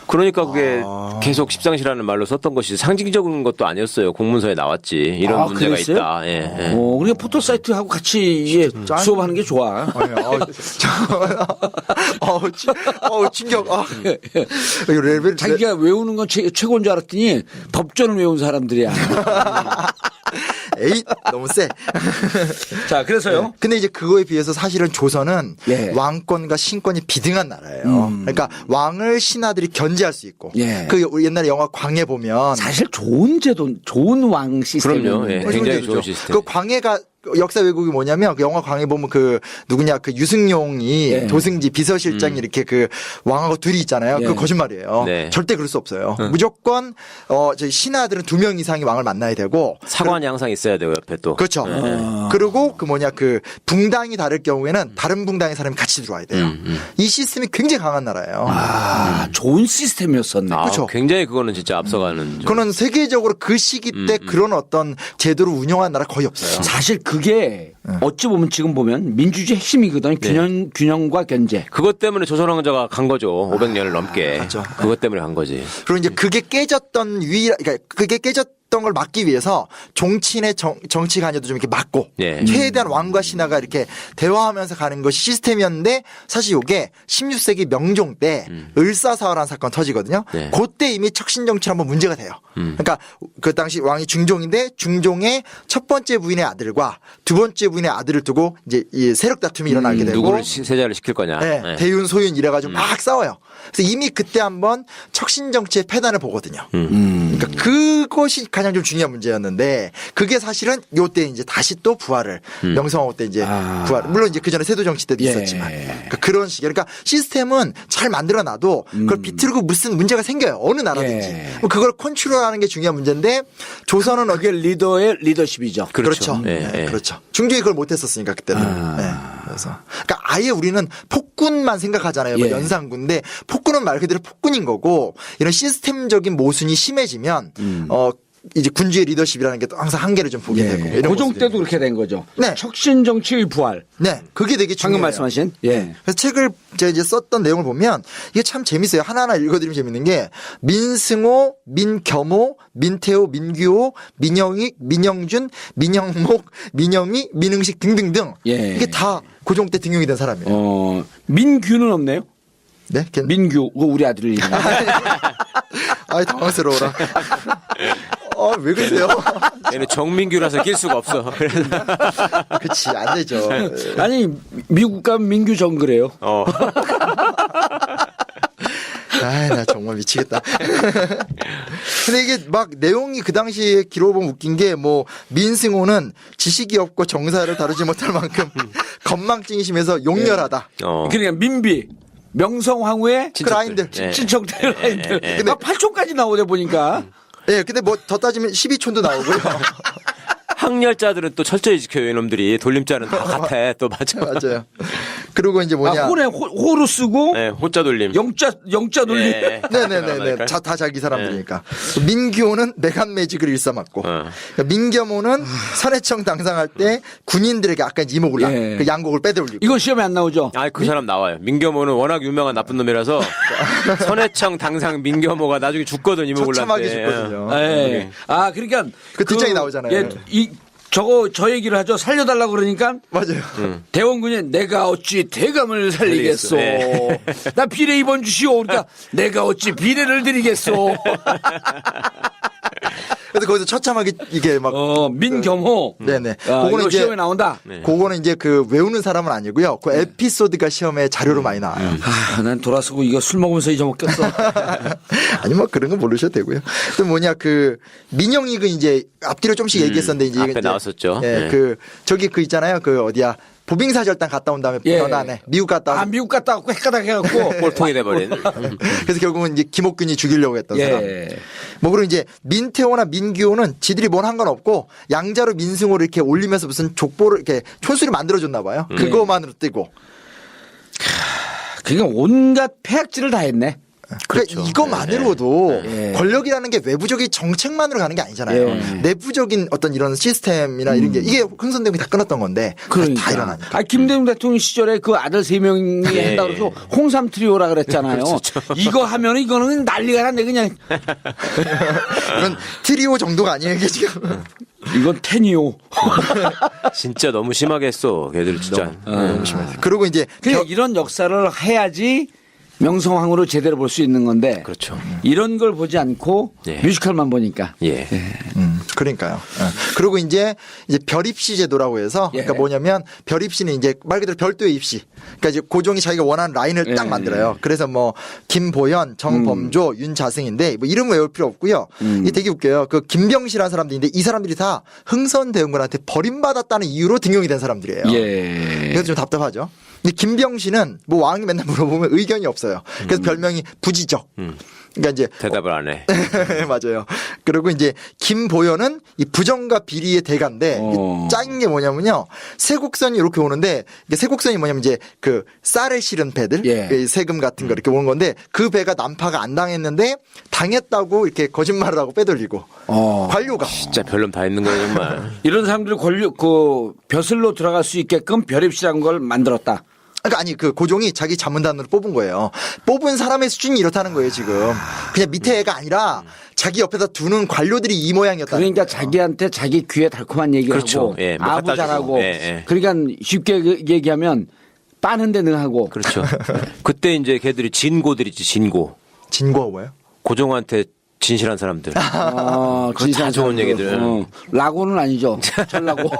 그러니까 그게 계속 십상시라는 말로 썼던 것이 상징적인 것도 아니었어요. 공문서에 나왔지. 이런 문제가 그랬어요? 있다. 예, 예. 우리가 포털 사이트하고 같이 이게 수업하는 게 좋아. 충격. 이거 레벨 자기가 외우는 건 최고인 줄 알았더니 법전을 외운 사람들이야. 에이 너무 세. 자, 그래서요. 근데 이제 그거에 비해서 사실은 조선은 예. 왕권과 신권이 비등한 나라예요. 그러니까 왕을 신하들이 견제할 수 있고. 예. 그 옛날에 영화 광해 보면 사실 좋은 제도, 좋은 왕 시스템. 그럼요. 예. 굉장히 좋은 시스템. 그 광해가 역사 왜곡이 뭐냐면 그 영화 광해 보면 그 누구냐 그 유승용이 예. 도승지 비서실장이 이렇게 그 왕하고 둘이 있잖아요. 예. 그 거짓말이에요. 네. 절대 그럴 수 없어요. 무조건 저희 신하들은 2명 이상이 왕을 만나야 되고 사관이 항상 있어야 돼요, 옆에 또. 그렇죠. 그리고 그 뭐냐 그 붕당이 다를 경우에는 다른 붕당의 사람이 같이 들어와야 돼요. 이 시스템이 굉장히 강한 나라예요. 좋은 시스템이었었네. 아, 그렇죠. 굉장히 그거는 진짜 앞서가는. 좀. 그거는 세계적으로 그 시기 때 그런 어떤 제도를 운영한 나라 거의 없어요. 사실 그게 어찌 보면 지금 보면 민주주의 핵심이거든. 균형과 견제. 그것 때문에 조선 왕조가 간 거죠. 500년을 넘게. 맞죠. 그것 때문에 간 거지. 그리고 이제 그게 깨졌던 그러니까 그게 깨졌던 걸 막기 위해서 종친의 정치 관여도 좀 이렇게 막고 예. 최대한 왕과 신하가 이렇게 대화하면서 가는 것이 시스템이었는데 사실 이게 16세기 명종 때 을사사화라는 사건 터지거든요. 네. 그때 이미 척신 정치는 한번 문제가 돼요. 그러니까 그 당시 왕이 중종인데 중종의 첫 번째 부인의 아들과 두 번째 부인의 아들을 두고 이제 이 세력 다툼이 일어나게 되고 누구를 세자를 시킬 거냐. 네, 예. 대윤 소윤 이래가지고 막 싸워요. 그래서 이미 그때 한번 척신 정치의 패단을 보거든요. 그러니까 그것이 가장 좀 중요한 문제였는데 그게 사실은 요때 이제 다시 또 부활을 명성황후 때 이제 부활 물론 이제 그 전에 세도 정치 때도 예. 있었지만 그러니까 그런 식의 그러니까 시스템은 잘 만들어놔도 그걸 비틀고 무슨 문제가 생겨요. 어느 나라든지 예. 그걸 컨트롤하는 게 중요한 문제인데 조선은 그게 리더의 리더십이죠. 그렇죠. 예, 네, 예. 그렇죠. 중종이 그걸 못했었으니까 그때는. 네, 그래서 그러니까 아예 우리는 폭군만 생각하잖아요. 뭐 예. 연산군인데 폭군은 말 그대로 폭군인 거고 이런 시스템적인 모순이 심해지면 이제 군주의 리더십이라는 게 또 항상 한계를 좀 보게 되고 이런 고종 모습이 때도 그렇게 된 거죠. 네. 척신 정치의 부활. 네, 그게 되게 중요해요. 방금 말씀하신. 예. 그래서 책을 제가 이제 썼던 내용을 보면 이게 참 재밌어요. 하나하나 읽어드리면 재밌는 게 민승호, 민겸호, 민태호, 민규호, 민영익, 민영준, 민영목, 민영희, 민응식 등등등 예. 이게 다 고종 때 등용이 된 사람이에요. 민규는 없네요. 네, 민규, 그거 우리 아들 이름. 아이 당황스러워라. 왜 그러세요? 얘는 정민규라서 낄 수가 없어. 그치 안 되죠. 아니 미국 가면 민규 정글이에요. 나 정말 미치겠다. 근데 이게 막 내용이 그 당시에 기록을 보면 웃긴 게 뭐 민승호는 지식이 없고 정사를 다루지 못할 만큼 건망증이 심해서 용렬하다. 그러니까 민비. 명성황후의 그 라인들. 친척들 라인들. 막 8촌까지 나오다 보니까. 예, 근데 뭐 더 따지면 12촌도 나오고요. 학렬자들은 또 철저히 지켜요, 이놈들이. 돌림자는 다 같아. 또 맞아. 맞아요. 그리고 이제 뭐냐. 호래 호로 쓰고 네, 호자 돌림. 영자 돌림. 예. 네네네네. 다 자기 사람들이니까. 민규호는 내간 매직을 일삼았고. 그러니까 민겸호는 선해청 당상할 때 군인들에게 아까 이목을 예. 그 양곡을 빼돌리고. 이거 시험에 안 나오죠? 아, 그 사람 나와요. 민겸호는 워낙 유명한 나쁜 놈이라서 선해청 당상 민겸호가 나중에 죽거든 이목을 처참하게 때. 죽거든요. 예. 아, 그러니까 그 뒷장이 나오잖아요. 예, 저 얘기를 하죠. 살려달라고 그러니까 맞아요. 대원군이 내가 어찌 대감을 살리겠소. 네. 나 비례 입원 주시오. 그러니까 내가 어찌 비례를 드리겠소. 그래서 거기서 처참하게 이게 막. 민겸호. 네네. 그거는 이거 시험에 나온다. 그거는 이제 그 외우는 사람은 아니고요. 그 에피소드가 시험에 자료로 많이 나와요. 난 돌아서고 이거 술 먹으면서 잊어먹겠어. 아니 뭐 그런 거 모르셔도 되고요. 또 뭐냐 그 민영익은 이제 앞뒤로 좀씩 얘기했었는데 이제 앞에 이제 나왔었죠. 예, 네. 그 저기 그 있잖아요. 그 어디야 보빙사절단 갔다 온 다음에 변화네. 미국 갔다 와서 미국 갔다 왔고 헷가닥 해갖고. 꼴통이 돼버린. 그래서 결국은 이제 김옥균이 죽이려고 했던 사람. 뭐 그리고 이제 민태호나 민규호는 지들이 뭘 한 건 없고 양자로 민승호를 이렇게 올리면서 무슨 족보를 이렇게 촌수를 만들어줬나 봐요. 그거만으로 뜨고. 그러니까 온갖 폐악질을 다 했네. 그러니까 그렇죠. 이것만으로도 네. 권력이라는 게 외부적인 정책만으로 가는 게 아니잖아요. 네. 내부적인 어떤 이런 시스템이나 이런 게 이게 흥선대원이 다 끊었던 건데 그러니까. 다 일어나니까. 아, 김대중 대통령 시절에 그 아들 3명이 한다고 해서 홍삼 트리오라 그랬잖아요. 이거 하면 이거는 난리가 났네 그냥. 이건 트리오 정도가 아니에요 이게 지금. 이건 테니오. 진짜 너무 심하게 했어. 걔들 진짜. 너무 심해요. 그리고 이제 그러니까 이런 역사를 해야지 명성황후를 제대로 볼 수 있는 건데. 그렇죠. 이런 걸 보지 않고 예. 뮤지컬만 보니까. 예. 그러니까요. 그리고 이제 별입시 제도라고 해서 예. 그러니까 뭐냐면 별입시는 이제 말 그대로 별도의 입시. 그러니까 이제 고종이 자기가 원하는 라인을 딱 예. 만들어요. 그래서 뭐 김보현, 정범조, 윤자승인데 뭐 이름 외울 필요 없고요. 이게 되게 웃겨요. 그 김병시라는 사람들인데 이 사람들이 다 흥선대원군한테 버림받았다는 이유로 등용이 된 사람들이에요. 예. 그래서 좀 답답하죠. 근데 김병시는 뭐 왕이 맨날 물어보면 의견이 없어요. 그래서 별명이 부지적. 그러니까 이제 대답을 안 해. 맞아요. 그리고 이제 김보현은 이 부정과 비리의 대가인데 어. 짱인 게 뭐냐면요. 세곡선이 이렇게 오는데 이게 세곡선이 뭐냐면 이제 그 쌀을 실은 배들 예. 그 세금 같은 거 이렇게 오는 건데 그 배가 난파가 안 당했는데 당했다고 이렇게 거짓말을 하고 빼돌리고 관료가 진짜 별놈 다 있는 거예요 정말. 이런 사람들이 그 벼슬로 들어갈 수 있게끔 별입시라는 걸 만들었다. 그러니까 아니 그 고종이 자기 자문단으로 뽑은 거예요. 뽑은 사람의 수준이 이렇다는 거예요 지금. 그냥 밑에 애가 아니라 자기 옆에다 두는 관료들이 이 모양이었다. 그러니까 자기한테 자기 귀에 달콤한 얘기를 그렇죠. 하고 예, 뭐 아부 갖다 주고. 잘하고 예, 예. 그러니까 쉽게 얘기하면 빠는데 능하고 그렇죠. 그때 이제 걔들이 진고들이지 진고. 진고가 뭐예요? 고종한테 진실한 사람들. 그거 다 좋은 얘기들. 라고는 아니죠. 전라고.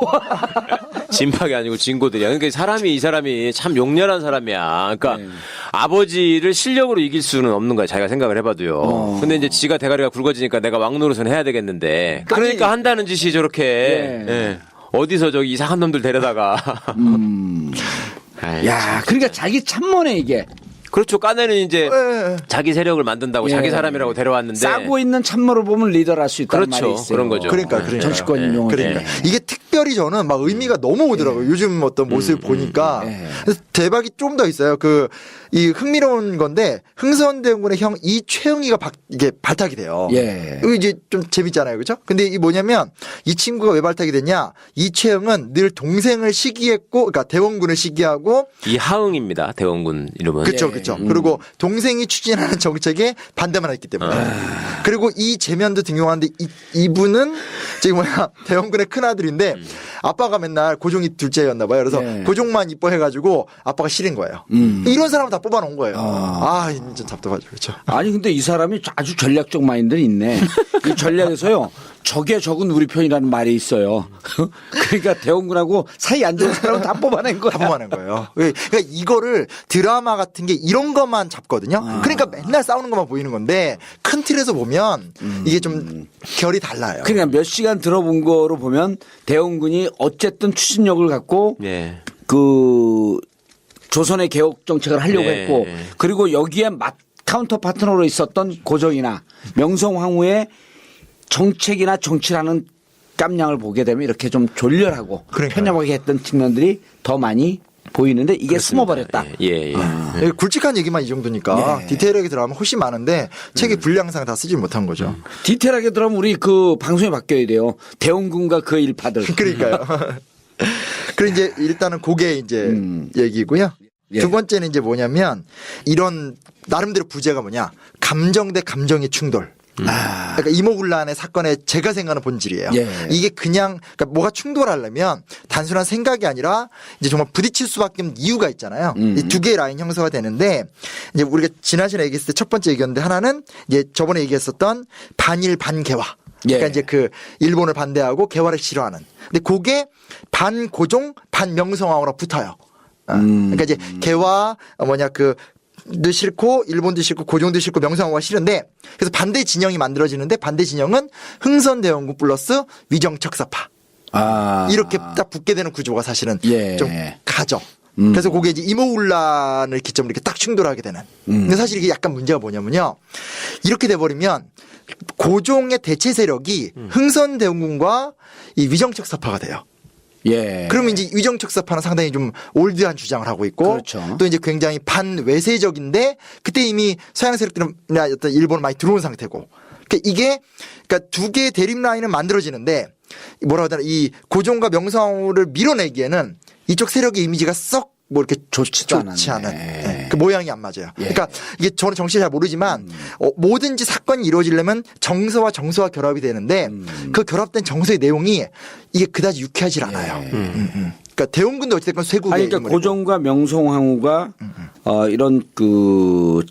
진박이 아니고 진고들이야. 그러니까 이 사람이 참 용렬한 사람이야. 그러니까 네. 아버지를 실력으로 이길 수는 없는 거야. 자기가 생각을 해봐도요. 근데 이제 지가 대가리가 굵어지니까 내가 왕 노릇은 해야 되겠는데. 그러니까 아니, 한다는 짓이 저렇게. 예. 예. 어디서 저기 이상한 놈들 데려다가. 아이, 야, 그러니까 자기 참모네 이게. 그렇죠. 까내는 이제 예. 자기 세력을 만든다고 예. 자기 사람이라고 데려왔는데. 싸고 있는 참모를 보면 리더를 할 수 있다는 그렇죠. 말이 있어요. 그런 거죠. 그러니까 정치권 용어. 그러니까 이게 특별히 저는 막 의미가 너무 오더라고요. 요즘 어떤 모습 보니까 그래서 대박이 좀 더 있어요. 이 흥미로운 건데 흥선대원군의 형 이최영이가 이게 발탁이 돼요. 예. 이거 이제 좀 재밌잖아요, 그렇죠? 근데 이 뭐냐면 이 친구가 왜 발탁이 됐냐? 이최영은 늘 동생을 시기했고, 그러니까 대원군을 시기하고, 이하응입니다. 대원군 이름은. 그렇죠, 그렇죠. 그리고 동생이 추진하는 정책에 반대만 했기 때문에. 그리고 이 재면도 등용하는데 이분은 지금 대원군의 큰 아들인데 아빠가 맨날 고종이 둘째였나 봐요. 그래서 예. 고종만 이뻐해가지고 아빠가 싫은 거예요. 이런 사람을 다 뽑아놓은 거예요. 아, 진짜 답답하죠, 그렇죠. 아니 근데 이 사람이 아주 전략적 마인드는 있네. 이 전략에서요. 적의 적은 우리 편이라는 말이 있어요. 그러니까 대원군하고 사이 안 좋은 사람은 다 뽑아낸 거야. 다 뽑아낸 거예요. 그러니까 이거를 드라마 같은 게 이런 것만 잡거든요. 그러니까 맨날 싸우는 것만 보이는 건데 큰 틀에서 보면 이게 좀 결이 달라요. 그러니까 몇 시간 들어본 거로 보면 대원군이 어쨌든 추진력을 갖고 예. 그 조선의 개혁 정책을 하려고 네. 했고 그리고 여기에 카운터 파트너로 있었던 고종이나 명성황후의 정책이나 정치라는 깜냥을 보게 되면 이렇게 좀 졸렬하고 그러니까요. 편협하게 했던 측면들이 더 많이 보이는데 이게 숨어버렸다. 예, 예. 굵직한 얘기만 이 정도니까 네. 디테일하게 들어가면 훨씬 많은데 책의 분량상 다 쓰지 못한 거죠. 디테일하게 들어가면 우리 그 방송이 바뀌어야 돼요. 대원군과 그 일파들. 그러니까요. 그리고 이제 일단은 그게 이제 얘기고요. 예. 두 번째는 이제 뭐냐면 이런 나름대로 부제가 뭐냐 감정 대 감정의 충돌. 그러니까 이모군란의 사건의 제가 생각하는 본질이에요. 예. 이게 그냥 그러니까 뭐가 충돌하려면 단순한 생각이 아니라 이제 정말 부딪힐 수밖에 없는 이유가 있잖아요. 이 두 개의 라인 형성가 되는데 이제 우리가 지난 시간에 얘기했을 때 첫 번째 얘기였는데 하나는 이제 저번에 얘기했었던 반일 반개화. 그러니까 예. 이제 그 일본을 반대하고 개화를 싫어하는. 근데 그게 반고종 반명성황후로 붙어요. 그러니까 이제 개화 도 싫고 일본도 싫고 고종도 싫고 명성황후가 싫은데 그래서 반대 진영이 만들어지는데 반대 진영은 흥선대원군 플러스 위정척사파 이렇게 딱 붙게 되는 구조가 사실은 예. 좀 가죠. 그래서 그게 이제 이모군란을 기점으로 이렇게 딱 충돌하게 되는. 근데 사실 이게 약간 문제가 뭐냐면요. 이렇게 돼버리면 고종의 대체 세력이 흥선대원군과 이 위정척사파가 돼요. 예. 그러면 이제 위정척사파는 상당히 좀 올드한 주장을 하고 있고 그렇죠. 또 이제 굉장히 반외세적인데 그때 이미 서양 세력들이나 어떤 일본은 많이 들어온 상태고 그러니까 이게 그러니까 두 개의 대립 라인은 만들어지는데 뭐라 하더라 이 고종과 명성황후를 밀어내기에는 이쪽 세력의 이미지가 썩 뭐 이렇게 좋지 않은 그 모양이 안 맞아요. 그러니까 이게 저는 정치를 잘 모르지만 뭐든지 사건이 이루어지려면 정서와 정서와 결합이 되는데 그 결합된 정서의 내용이 이게 그다지 유쾌하지 않아요. 그러니까 대원군도 어쨌든 쇄국의 아니, 그러니까 고종과 명성황후가 이런 그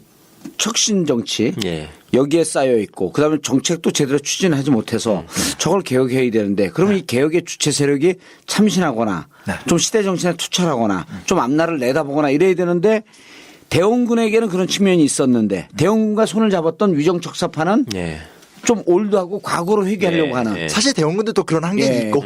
척신 정치 예. 여기에 쌓여 있고 그다음에 정책도 제대로 추진하지 못해서 저걸 개혁해야 되는데 그러면 이 개혁의 주체 세력이 참신하거나 좀 시대 정신에 투철하거나 좀 앞날을 내다보거나 이래야 되는데 대원군에게는 그런 측면이 있었는데 대원군과 손을 잡았던 위정척사파는 예. 좀 올드하고 과거로 회귀하려고 예, 하는 예. 사실 대원군도 또 그런 한계는 예. 있고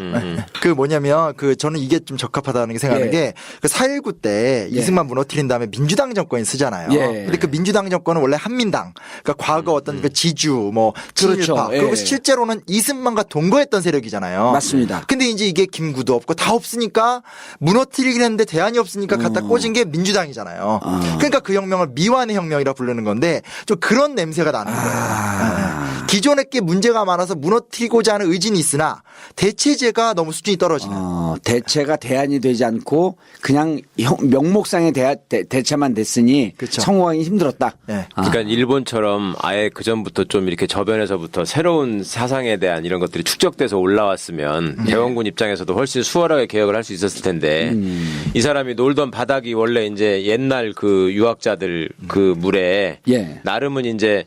그 뭐냐면 그 저는 이게 좀 적합하다는 게 생각하는 예. 게 그 4.19 때 예. 이승만 무너뜨린 다음에 민주당 정권이 쓰잖아요. 예. 근데 그 민주당 정권은 원래 한민당 그러니까 과거 어떤 그 지주 뭐 친일파 그렇죠. 예. 그리고 실제로는 이승만과 동거했던 세력이잖아요. 맞습니다. 근데 이제 이게 김구도 없고 다 없으니까 무너뜨리긴 했는데 대안이 없으니까 갖다 꽂은 게 민주당이잖아요. 그러니까 그 혁명을 미완의 혁명이라 부르는 건데 좀 그런 냄새가 나는 거예요. 기존에 게 문제가 많아서 무너뜨리고자 하는 의지는 있으나 대체제가 너무 수준이 떨어지는. 대체가 대안이 되지 않고 그냥 명목상의 대체만 됐으니 그렇죠. 성공하기 힘들었다. 네. 그러니까 일본처럼 아예 그 전부터 좀 이렇게 저변에서부터 새로운 사상에 대한 이런 것들이 축적돼서 올라왔으면 대원군 입장에서도 훨씬 수월하게 개혁을 할 수 있었을 텐데 이 사람이 놀던 바닥이 원래 이제 옛날 그 유학자들 그 물에 예. 나름은 이제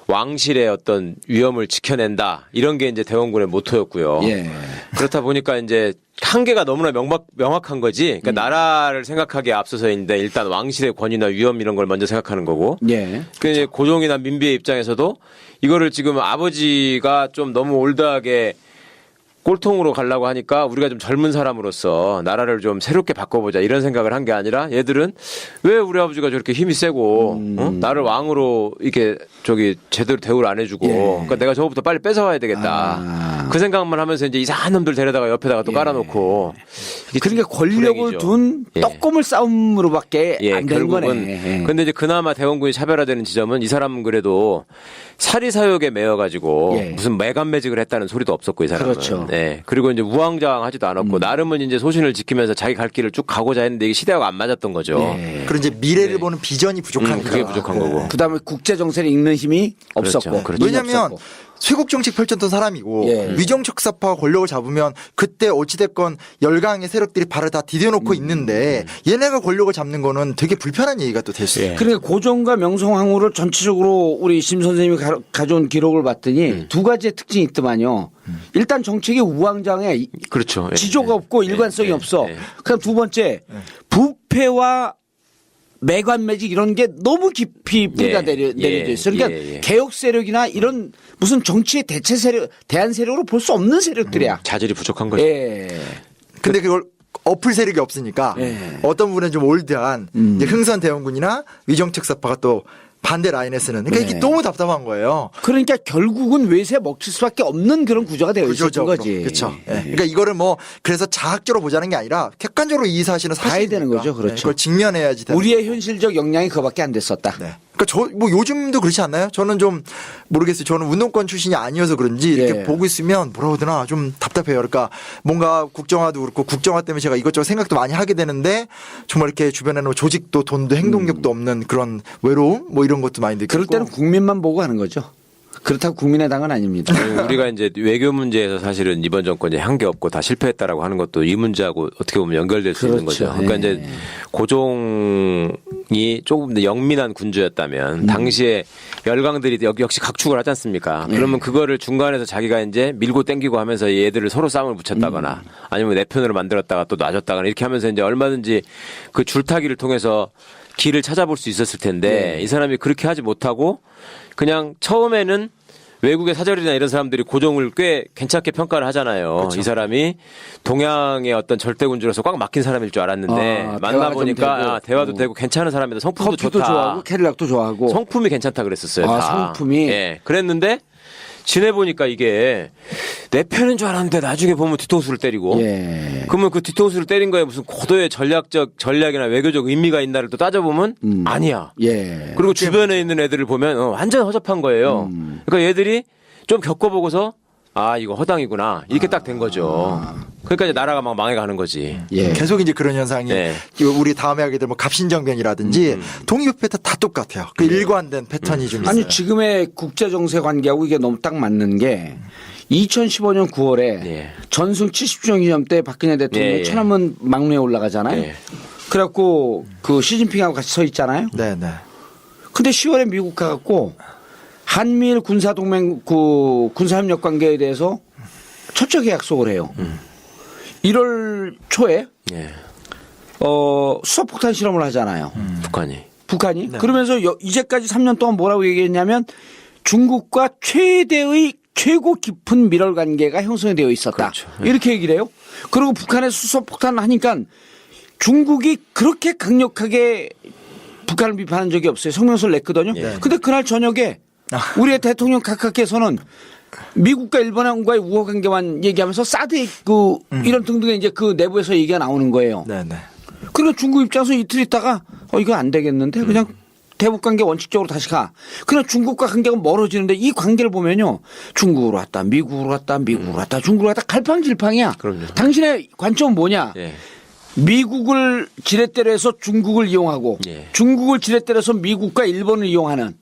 왕실의 어떤 위엄을 지켜낸다 이런 게 이제 대원군의 모토였고요. 예. 그렇다 보니까 이제 한계가 너무나 명확한 거지. 그러니까 나라를 생각하기에 앞서서 있는데 일단 왕실의 권위나 위엄 이런 걸 먼저 생각하는 거고. 예. 그 이제 고종이나 민비의 입장에서도 이거를 지금 아버지가 좀 너무 올드하게 꼴통으로 가려고 하니까 우리가 좀 젊은 사람으로서 나라를 좀 새롭게 바꿔보자 이런 생각을 한 게 아니라 얘들은 왜 우리 아버지가 저렇게 힘이 세고 나를 왕으로 이렇게 저기 제대로 대우를 안 해주고 그러니까 내가 저거부터 빨리 뺏어와야 되겠다 그 생각만 하면서 이제 이상한 놈들 데려다가 옆에다가 또 깔아놓고 그러니까 권력을 불행이죠. 둔 예. 떡고물 싸움으로밖에 안 되는 거네. 결국은 근데 이제 그나마 대원군이 차별화되는 지점은 이 사람은 그래도 사리사욕에 매여가지고 예. 무슨 매간매직을 했다는 소리도 없었고 이 사람은 그렇죠. 네. 그리고 이제 우왕좌왕하지도 않았고 나름은 이제 소신을 지키면서 자기 갈 길을 쭉 가고자 했는데 이게 시대하고 안 맞았던 거죠. 예. 그리고 이제 미래를 보는 비전이 부족한 그게 거죠. 부족한 거고. 그다음에 국제 정세를 읽는 힘이 그렇죠. 없었고. 그렇죠. 힘이 왜냐하면 없었고. 쇄국 정책 펼쳤던 사람이고 예. 위정척사파가 권력을 잡으면 그때 어찌됐건 열강의 세력들이 발을 다 디뎌놓고 있는데 얘네가 권력을 잡는 거는 되게 불편한 얘기가 또 될 수 있어요. 그러니까 고종과 명성황후를 전체적으로 우리 심 선생님이 가져온 기록을 봤더니 두 가지의 특징이 있더만요. 일단 정책이 우왕좌왕해. 그렇죠. 예. 지조가 없고 일관성이 없어. 예. 그럼 두 번째 부패와 매관매직 이런 게 너무 깊이 뿌리가 예. 내려져 있어. 그러니까 예. 개혁 세력이나 이런 무슨 정치의 대체 세력, 대안 세력으로 볼 수 없는 세력들이야. 자질이 부족한 거죠. 예. 근데 그걸 엎을 세력이 없으니까 예. 어떤 부분은 좀 올드한 이제 흥선 대원군이나 위정척사파가 또 반대 라인에 쓰는 그러니까 이게 네. 너무 답답한 거예요. 그러니까 결국은 외세 먹칠 수밖에 없는 그런 구조가 되어 있었던 구조적으로. 거지. 그렇죠. 그러니까 이거를 뭐 그래서 자학적으로 보자는 게 아니라 객관적으로 이 사실은 봐야 사실이니까. 되는 거죠. 그렇죠. 그걸 직면해야지 되는 우리의 현실적 역량이 그거밖에 안 됐었다. 네. 그러니까 저 뭐 요즘도 그렇지 않나요? 저는 좀 모르겠어요. 저는 운동권 출신이 아니어서 그런지 이렇게 예. 보고 있으면 뭐라 그러나 좀 답답해요. 그러니까 뭔가 국정화도 그렇고 국정화 때문에 제가 이것저것 생각도 많이 하게 되는데 정말 이렇게 주변에는 조직도 돈도 행동력도 없는 그런 외로움 뭐 이런 것도 많이 느끼고 그럴 때는 국민만 보고 하는 거죠. 그렇다고 국민의당은 아닙니다. 우리가 이제 외교 문제에서 사실은 이번 정권이 한 게 없고 다 실패했다라고 하는 것도 이 문제하고 어떻게 보면 연결될 수 있는 그렇죠. 거죠. 그러니까 예. 이제 고종이 조금 더 영민한 군주였다면 당시에 열강들이 역시 각축을 하지 않습니까? 그러면 그거를 중간에서 자기가 이제 밀고 땡기고 하면서 얘들을 서로 싸움을 붙였다거나 아니면 내 편으로 만들었다가 또 놔줬다거나 이렇게 하면서 이제 얼마든지 그 줄타기를 통해서 길을 찾아볼 수 있었을 텐데 이 사람이 그렇게 하지 못하고 그냥 처음에는 외국의 사절이나 이런 사람들이 고종을 꽤 괜찮게 평가를 하잖아요. 그렇죠. 이 사람이 동양의 어떤 절대군주로서 꽉 막힌 사람일 줄 알았는데 만나보니까 대화도 되고 괜찮은 사람이다. 성품도 커피도 좋다. 좋아하고 캐딜락도 좋아하고. 성품이 괜찮다 그랬었어요. 다. 성품이? 예. 그랬는데 지내보니까 이게 내 편인 줄 알았는데 나중에 보면 뒤통수를 때리고. 예. 그러면 그 뒤통수를 때린 거에 무슨 고도의 전략이나 외교적 의미가 있나를 또 따져보면 아니야. 예. 그리고 주변에 있는 애들을 보면 완전 허접한 거예요. 그러니까 얘들이 좀 겪어보고서 아 이거 허당이구나 이렇게 딱 된 거죠. 그러니까 이제 나라가 막 망해가는 거지. 예. 계속 이제 그런 현상이 네. 우리 다음에 하게 될 뭐 갑신정변이라든지 독립 패턴 다 똑같아요. 그 일관된 패턴이 좀 있어요. 아니 지금의 국제 정세 관계하고 이게 너무 딱 맞는 게 2015년 9월에 예. 전승 70주년 기념 때 박근혜 대통령이 예. 천안문 막루에 올라가잖아요. 예. 그래갖고 그 시진핑하고 같이 서 있잖아요. 네네. 근데 10월에 미국 가갖고 한미일 군사동맹 그 군사협력 관계에 대해서 철저하게 약속을 해요. 1월 초에 예. 수소폭탄 실험을 하잖아요. 북한이. 네. 그러면서 이제까지 3년 동안 뭐라고 얘기했냐면 중국과 최고 깊은 밀월 관계가 형성이 되어 있었다. 그렇죠. 이렇게 얘기를 해요. 그리고 북한의 수소폭탄을 하니까 중국이 그렇게 강력하게 북한을 비판한 적이 없어요. 성명서를 냈거든요. 근데 그날 저녁에 우리의 대통령 각하께서는 미국과 일본과의 우호 관계만 얘기하면서 사드 이런 등등의 이제 그 내부에서 얘기가 나오는 거예요. 네네. 그러니까 중국 입장에서 이틀 있다가 이거 안 되겠는데 그냥 대북 관계 원칙적으로 다시 가. 그러나 중국과 관계가 멀어지는데 이 관계를 보면요. 중국으로 왔다, 미국으로 왔다, 미국으로 왔다, 중국으로 왔다 갈팡질팡이야. 그럼요. 당신의 관점은 뭐냐? 예. 미국을 지렛대로 해서 중국을 이용하고 예. 중국을 지렛대로 해서 미국과 일본을 이용하는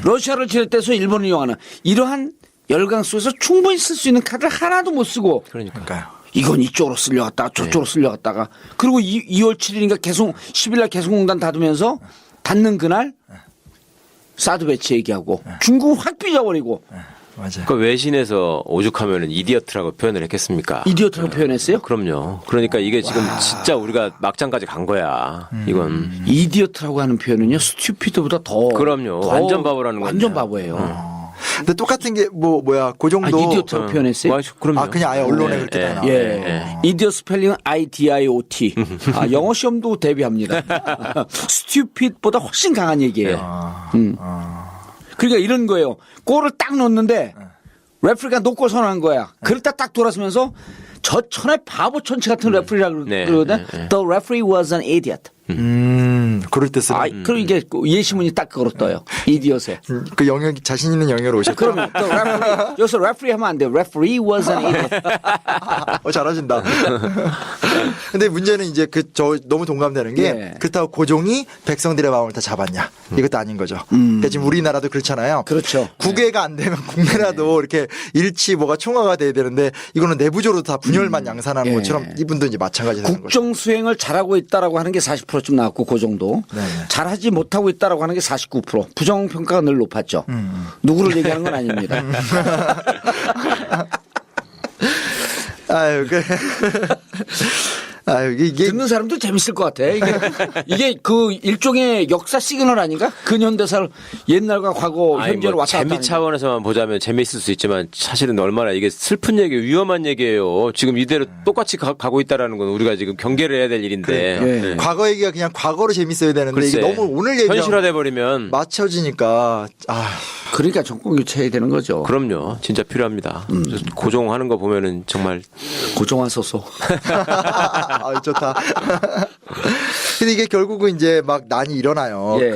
러시아를 지렛대로 해서 일본을 이용하는 이러한 열강 속에서 충분히 쓸 수 있는 카드를 하나도 못 쓰고 그러니까요. 이건 이쪽으로 쓸려갔다가 저쪽으로 쓸려갔다가 그리고 2월 7일인가 개성 10일날 개성공단 닫으면서 닫는 그날 사드 배치 얘기하고 중국은 확 삐져버리고 맞아요. 그 외신에서 오죽하면은 이디어트라고 표현을 했겠습니까? 이디어트라고 표현했어요? 그럼요. 그러니까 이게 지금 진짜 우리가 막장까지 간 거야. 이건. 이디어트라고 하는 표현은요 스튜피드보다 더 그럼요. 더 완전 바보라는 건데. 완전 바보예요. 근데 똑같은 게 뭐야 그 정도. 이디어트라고 표현했어요? 그럼요. 그냥 아예 언론에 네, 그렇게 네. 다 나와. 예. 이디어 스펠링은 IDIOT. 영어 시험도 대비합니다. 스튜핏보다 훨씬 강한 얘기예요. 그러니까 이런 거예요. 골을 딱 넣었는데 레프리가 노골 선언한 거야. 그럴 때 딱 돌아서면서 저 천의 바보 천치 같은 레프리라고 그러거든. The referee was an idiot. 그럴 때 쓰는. 그럼 이게 예시문이 딱 그거로 떠요. 이디엇에. 그 영역 자신 있는 영역으로 오셨죠. 그러면 또 referee, 여기서 referee 하면 안 돼요. Referee was an idiot. 잘하신다. 근데 문제는 이제 저 너무 동감되는 게 예. 그렇다고 고종이 백성들의 마음을 다 잡았냐. 이것도 아닌 거죠. 그러니까 지금 우리나라도 그렇잖아요. 그렇죠. 국외가 안 되면 국내라도 이렇게 일치 뭐가 총화가 돼야 되는데 이거는 내부적으로 다 분열만 양산하는 예. 것처럼 이분도 이제 마찬가지 되는 거죠. 국정 수행을 잘하고 있다라고 하는 게 40%쯤 나왔고 그 정도. 네네. 잘하지 못하고 있다라고 하는 게 49%. 부정 평가가 늘 높았죠. 누구를 얘기하는 건 아닙니다. 아유, 아유, 이게 듣는 사람도 재밌을 것 같아. 이게 그 일종의 역사 시그널 아닌가? 근현대사를 옛날과 과거, 아니, 현재로 뭐 왔다 갔다 재미 하는 게. 차원에서만 보자면 재미있을 수 있지만 사실은 얼마나 이게 슬픈 얘기, 위험한 얘기예요. 지금 이대로 똑같이 가고 있다라는 건 우리가 지금 경계를 해야 될 일인데. 네. 과거 얘기가 그냥 과거로 재밌어야 되는데 이게 글쎄, 너무 오늘 얘기랑 현실화돼 버리면 맞춰지니까 그러니까 정권 교체해야 되는 거죠. 그럼요. 진짜 필요합니다. 고종하는 거 보면은 정말 고정하소서. 좋다. 근데 이게 결국은 이제 막 난이 일어나요. 예.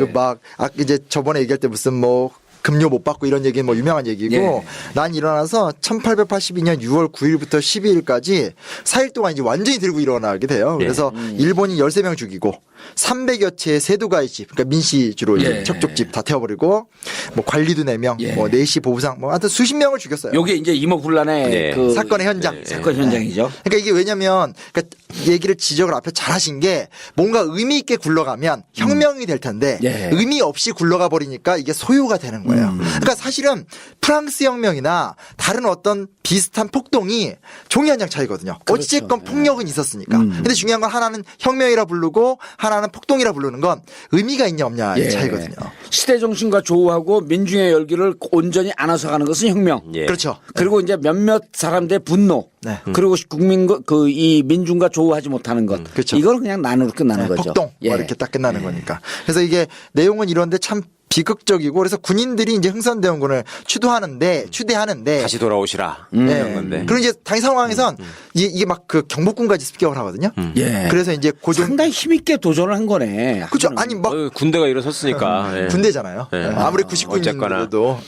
이제 저번에 얘기할 때 무슨 뭐 급료 못 받고 이런 얘기는 뭐 유명한 얘기고 예. 난이 일어나서 1882년 6월 9일부터 12일까지 4일 동안 이제 완전히 들고 일어나게 돼요. 그래서 일본인 13명 죽이고 300여 채의 세두가이집, 그러니까 민씨주로 예. 척족집 다 태워버리고 뭐 관리도 4명, 예. 뭐 4시 보부상, 뭐 하여튼 수십 명을 죽였어요. 요게 이제 이모군란의 네. 그 사건의 현장. 사건 현장이죠. 그러니까 이게 왜냐면 그러니까 얘기를 지적을 앞에 잘 하신 게 뭔가 의미 있게 굴러가면 혁명이 될 텐데 예. 의미 없이 굴러가 버리니까 이게 소요가 되는 거예요. 그러니까 사실은 프랑스 혁명이나 다른 어떤 비슷한 폭동이 종이 한 장 차이거든요. 그렇죠. 어찌됐건 폭력은 있었으니까. 근데 중요한 건 하나는 혁명이라 부르고 하나는 폭동이라 부르는 건 의미가 있냐 없냐의 예. 차이거든요. 시대 정신과 조우하고 민중의 열기를 온전히 안아서 가는 것은 혁명. 예. 그렇죠. 그리고 이제 몇몇 사람들의 분노. 네. 그리고 국민과 이 민중과 조우하지 못하는 것. 그렇죠. 이거는 그냥 난으로 끝나는 거죠. 폭동 예. 뭐 이렇게 딱 끝나는 거니까. 그래서 이게 내용은 이런데 참 비극적이고 그래서 군인들이 이제 흥선대원군을 추대하는데 다시 돌아오시라. 네. 이런 건데. 그리고 이제 당시 상황에선 이게 막 그 경복궁까지 습격을 하거든요. 예. 그래서 이제 고종 상당히 힘있게 도전을 한 거네. 그죠? 아니 막 군대가 일어섰으니까. 예. 군대잖아요. 예. 아무리 어쨌거나. 99년도도.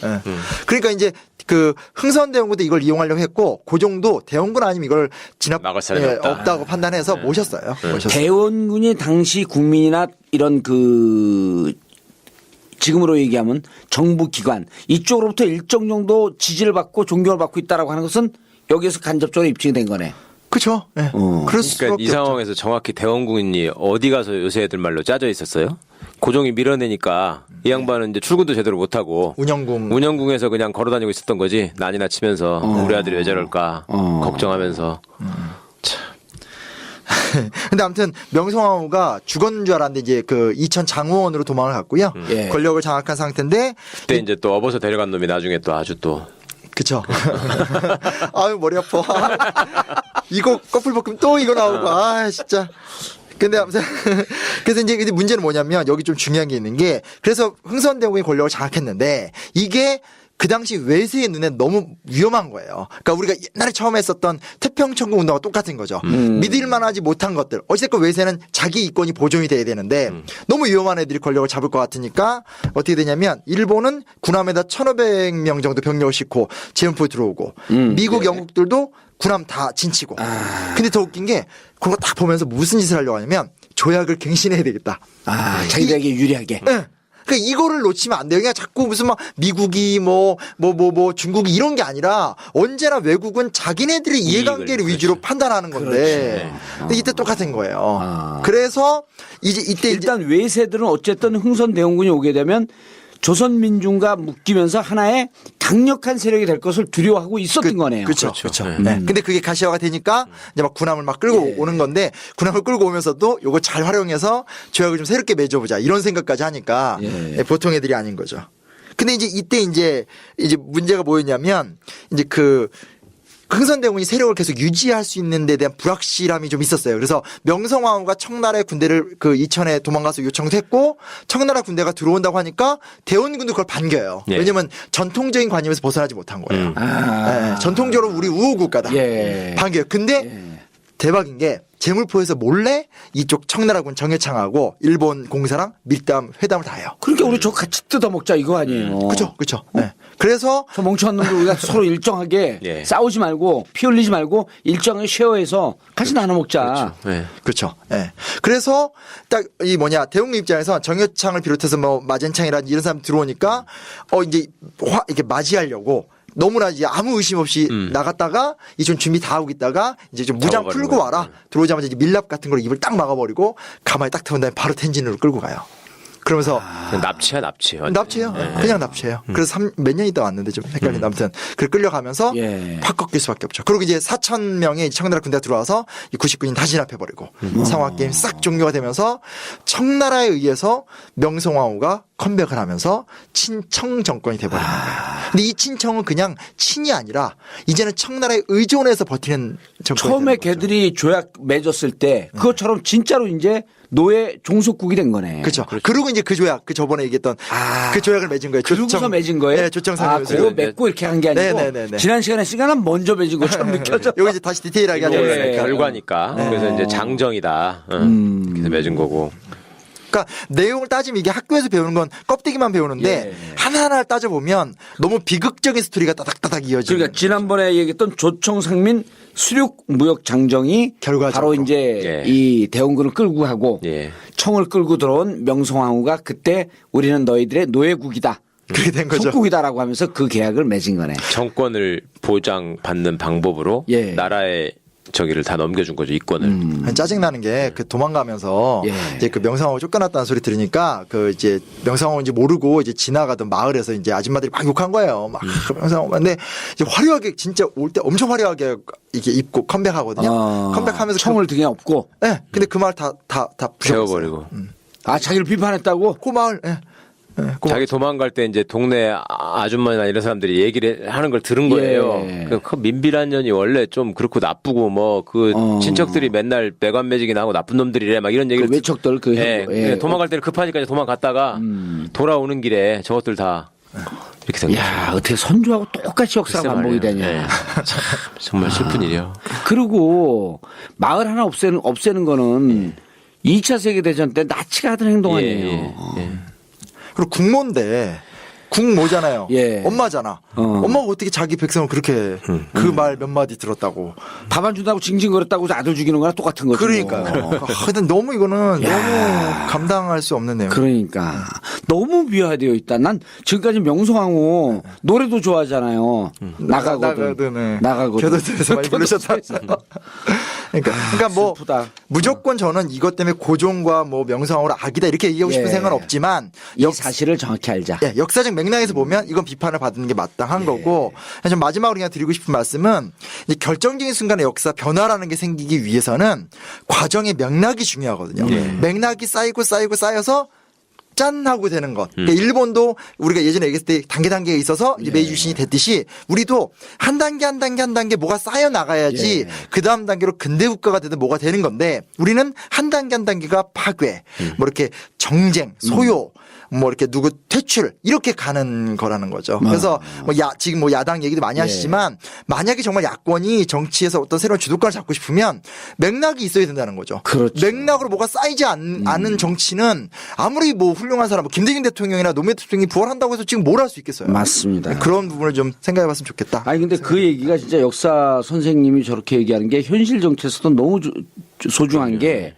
그러니까 이제 그 흥선대원군도 이걸 이용하려고 했고 고종도 대원군 아니면 이걸 막을 사람이 없다. 없다고 판단해서 모셨어요. 모셨어요. 대원군이 당시 국민이나 이런 그 지금으로 얘기하면 정부 기관 이쪽으로부터 일정 정도 지지를 받고 존경을 받고 있다라고 하는 것은 여기에서 간접적으로 입증이 된 거네. 그렇죠. 네. 그럴 수밖에 그러니까 이 없죠. 상황에서 정확히 대원군이 어디 가서 요새 애들 말로 짜져 있었어요? 고종이 밀어내니까 이 양반은 이제 출근도 제대로 못하고 운영궁에서 그냥 걸어다니고 있었던 거지. 난이나 치면서 우리 아들이 왜 저럴까 걱정하면서. 근데 아무튼 명성황후가 죽었는 줄 알았는데 이제 그 이천 장호원으로 도망을 갔고요. 예. 권력을 장악한 상태인데 그때 이제 또 업어서 데려간 놈이 나중에 또 아주 또 그쵸. 아유 머리 아파. 이거 커플볶음 또 이거 나오고 아 진짜. 근데 아무튼 그래서 이제 근데 문제는 뭐냐면 여기 좀 중요한 게 있는 게 그래서 흥선대원군이 권력을 장악했는데 이게 그 당시 외세의 눈에 너무 위험한 거예요. 그러니까 우리가 옛날에 처음 했었던 태평천국 운동과 똑같은 거죠. 믿을 만하지 못한 것들. 어쨌든 외세는 자기 이권이 보존이 돼야 되는데 너무 위험한 애들이 권력을 잡을 것 같으니까 어떻게 되냐면 일본은 군함에다 1,500명 정도 병력을 싣고 제원포에 들어오고 미국, 영국들도 군함 다 진치고. 근데 더 웃긴 게 그거 딱 보면서 무슨 짓을 하려고 하냐면 조약을 갱신해야 되겠다. 자기들에게 유리하게. 네. 그러니까 이거를 놓치면 안 돼요. 그냥 자꾸 무슨 막 미국이 뭐 중국이 이런 게 아니라 언제나 외국은 자기네들의 이해관계를 위주로 판단하는 건데 근데 이때 똑같은 거예요. 그래서 이때 일단 외세들은 어쨌든 흥선대원군이 오게 되면 조선민중과 묶이면서 하나의 강력한 세력이 될 것을 두려워하고 있었던 거네요. 그렇죠. 네. 근데 그게 가시화가 되니까 이제 막 군함을 막 끌고 오는 건데 군함을 끌고 오면서도 요거 잘 활용해서 조약을 좀 새롭게 맺어보자 이런 생각까지 하니까 보통 애들이 아닌 거죠. 근데 이제 이때 이제 문제가 뭐였냐면 이제 그 흥선대원군이 세력을 계속 유지할 수 있는 데 대한 불확실함이 좀 있었어요. 그래서 명성황후가 청나라의 군대를 그 이천에 도망가서 요청했고 청나라 군대가 들어온다고 하니까 대원군도 그걸 반겨요. 예. 왜냐면 전통적인 관념에서 벗어나지 못한 거예요. 네, 전통적으로 우리 우호 국가다. 반겨요. 근데 대박인 게 제물포에서 몰래 이쪽 청나라군 정해창하고 일본 공사랑 밀담 회담을 다 해요. 그러니까 우리 저 같이 뜯어먹자 이거 아니에요. 그렇죠. 네. 그래서 저 멍청한 놈들 우리가 서로 일정하게 예. 싸우지 말고 피 흘리지 말고 일정하게 쉐어해서 같이 나눠 먹자. 그렇죠. 네. 그래서 딱 이 뭐냐 대웅 입장에서 정여창을 비롯해서 뭐 마젠창이라든지 이런 사람 들어오니까 이제 이렇게 맞이하려고 너무나 이제 아무 의심 없이 나갔다가 이제 좀 준비 다 하고 있다가 이제 좀 무장 풀고 와라. 들어오자마자 이제 밀랍 같은 걸로 입을 딱 막아버리고 가만히 딱 태운 다음에 바로 텐진으로 끌고 가요. 그러면서 납치야. 납치예요. 그냥 납치예요. 그래서 몇 년 있다 왔는데 좀 헷갈린다. 아무튼 그 끌려가면서 팍 꺾일 수밖에 없죠. 그리고 이제 4,000명의 청나라 군대가 들어와서 이 99인 다 진압해버리고 상화 게임 싹 종료가 되면서 청나라에 의해서 명성황후가 컴백을 하면서 친청 정권이 돼버리는 거예요. 근데 이 친청은 그냥 친이 아니라 이제는 청나라에 의존해서 버티는 정권이 처음에 되는 거죠. 걔들이 조약 맺었을 때 그것처럼 진짜로 이제 노예 종속국이 된 거네. 그렇죠. 그리고 이제 그 조약, 그 저번에 얘기했던 그 조약을 맺은 거예요. 그러고서 맺은 거예요? 네, 조청상에서. 그거 맺고 이렇게 한 게 아니고 네네네네. 지난 시간에 시간은 먼저 맺은 것처럼 느껴져. 여기 이제 다시 디테일하게 하는 이게 거니까. 결과니까. 그래서 이제 장정이다. 그래서 맺은 거고. 그러니까 내용을 따지면 이게 학교에서 배우는 건 껍데기만 배우는데 하나하나를 따져보면 너무 비극적인 스토리가 따닥따닥 이어지는. 그러니까 지난번에 얘기했던 조청상민 수륙 무역 장정이 바로 이제 이 대원군을 끌고 하고 청을 끌고 들어온 명성황후가 그때 우리는 너희들의 노예국이다. 그렇게 된 거죠. 속국이다라고 하면서 그 계약을 맺은 거네. 정권을 보장받는 방법으로 나라의 저기를 다 넘겨준 거죠, 이권을. 짜증나는 게 그 도망가면서 이제 그 명성황후 쫓겨났다는 소리 들으니까 그 이제 명성황후인지 모르고 이제 지나가던 마을에서 이제 아줌마들이 막 욕한 거예요. 막 명성황후. 근데 이제 화려하게 진짜 올 때 엄청 화려하게 이게 입고 컴백하거든요. 컴백하면서 청을 등에 업고. 네. 근데 그 마을 다 세워버리고. 자기를 비판했다고? 그 마을, 자기 도망갈 때 이제 동네 아줌마나 이런 사람들이 얘기를 하는 걸 들은 거예요. 예. 그 민비란 년이 원래 좀 그렇고 나쁘고 뭐 그 친척들이 맨날 매관매직이 나고 나쁜 놈들이래 막 이런 얘기를 그 외척들 그 예, 예. 도망갈 때는 급하니까 이제 도망갔다가 돌아오는 길에 저것들 다 이렇게 된 거죠. 야, 어떻게 선조하고 똑같이 역사가 글쎄 반복이 말이에요. 되냐. 예. 참 정말 슬픈 일이에요. 그리고 마을 하나 없애는 거는 2차 세계대전 때 나치가 하던 행동 아니에요. 예. 그리고 국모인데 국모잖아요. 예. 엄마잖아. 엄마가 어떻게 자기 백성을 그렇게 그 말 몇 마디 들었다고. 밥 안 준다고 징징거렸다고 아들 죽이는 거랑 똑같은 거죠. 그러니까요. 하여튼 너무 이거는 너무 감당할 수 없는 내용. 그러니까 너무 미화되어 있다. 난 지금까지 명성황후 노래도 좋아하잖아요. 나가거든. 나가거든. 교도소에서 많이 부르셨다. 그러니까 뭐 슬프다. 무조건 저는 이것 때문에 고종과 뭐 명성황후를 악이다 이렇게 얘기하고 싶은 예. 생각은 없지만 이 사실을 정확히 알자. 예, 역사적 맥락에서 보면 이건 비판을 받는 게 마땅한 거고 좀 마지막으로 그냥 드리고 싶은 말씀은 이 결정적인 순간에 역사 변화라는 게 생기기 위해서는 과정의 맥락이 중요하거든요. 맥락이 쌓여서 짠 하고 되는 것. 그러니까 일본도 우리가 예전에 얘기했을 때 단계에 있어서 이제 메이주신이 됐듯이 우리도 한 단계 뭐가 쌓여 나가야지 그 다음 단계로 근대 국가가 되든 뭐가 되는 건데 우리는 한 단계가 파괴, 뭐 이렇게 정쟁, 소요, 뭐 이렇게 누구 퇴출 이렇게 가는 거라는 거죠. 그래서 뭐 지금 뭐 야당 얘기도 많이 하시지만 만약에 정말 야권이 정치에서 어떤 새로운 주도권을 잡고 싶으면 맥락이 있어야 된다는 거죠. 그렇죠. 맥락으로 뭐가 쌓이지 않은 정치는 아무리 뭐 훌륭한 사람, 뭐 김대중 대통령이나 노무현 대통령이 부활한다고 해서 지금 뭘 할 수 있겠어요. 맞습니다. 그런 부분을 좀 생각해봤으면 좋겠다. 아니 근데 그 얘기가 진짜 역사 선생님이 저렇게 얘기하는 게 현실 정치에서도 너무 소중한 게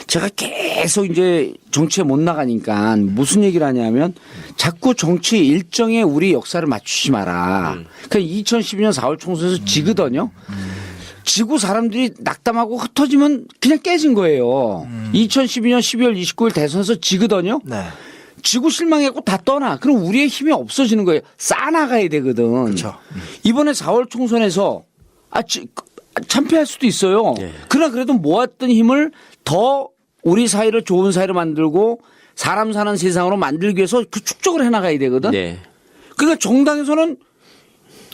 제가 계속 이제 정치에 못 나가니까 무슨 얘기를 하냐면 자꾸 정치 일정에 우리 역사를 맞추지 마라. 그러니까 2012년 4월 총선에서 지거든요. 지고 사람들이 낙담하고 흩어지면 그냥 깨진 거예요. 2012년 12월 29일 대선에서 지거든요. 네. 지고 실망했고 다 떠나. 그럼 우리의 힘이 없어지는 거예요. 쌓아나가야 되거든. 그렇죠. 이번에 4월 총선에서 참패할 수도 있어요. 그러나 그래도 모았던 힘을 더 우리 사회를 좋은 사회로 만들고 사람 사는 세상으로 만들기 위해서 그 축적을 해나가야 되거든. 네. 그러니까 정당에서는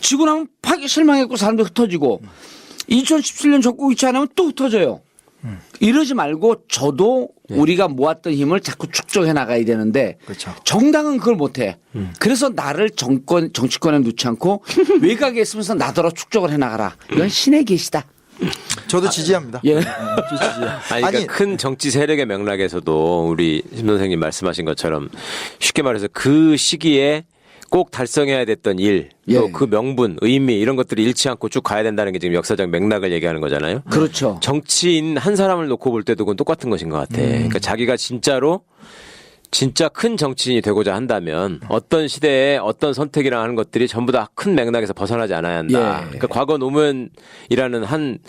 지고 나면 실망했고 사람들이 흩어지고 2017년 전국 이치 안 하면 또 흩어져요. 이러지 말고 저도 우리가 모았던 힘을 자꾸 축적해 나가야 되는데 그렇죠. 정당은 그걸 못해. 그래서 나를 정치권에 놓지 않고 외곽에 있으면서 나더러 축적을 해 나가라. 이건 신의 계시다. 저도 지지합니다. 예. 아니, 그러니까 아니, 큰 정치 세력의 맥락에서도 우리 심 선생님 말씀하신 것처럼 쉽게 말해서 그 시기에 꼭 달성해야 됐던 일, 또 예. 그 명분, 의미 이런 것들이 잃지 않고 쭉 가야 된다는 게 지금 역사적 맥락을 얘기하는 거잖아요. 그렇죠. 정치인 한 사람을 놓고 볼 때도 그건 똑같은 것인 것 같아. 그러니까 자기가 진짜 큰 정치인이 되고자 한다면 어떤 시대에 어떤 선택이랑 하는 것들이 전부 다 큰 맥락에서 벗어나지 않아야 한다. 예. 그러니까 과거 노무현이라는 한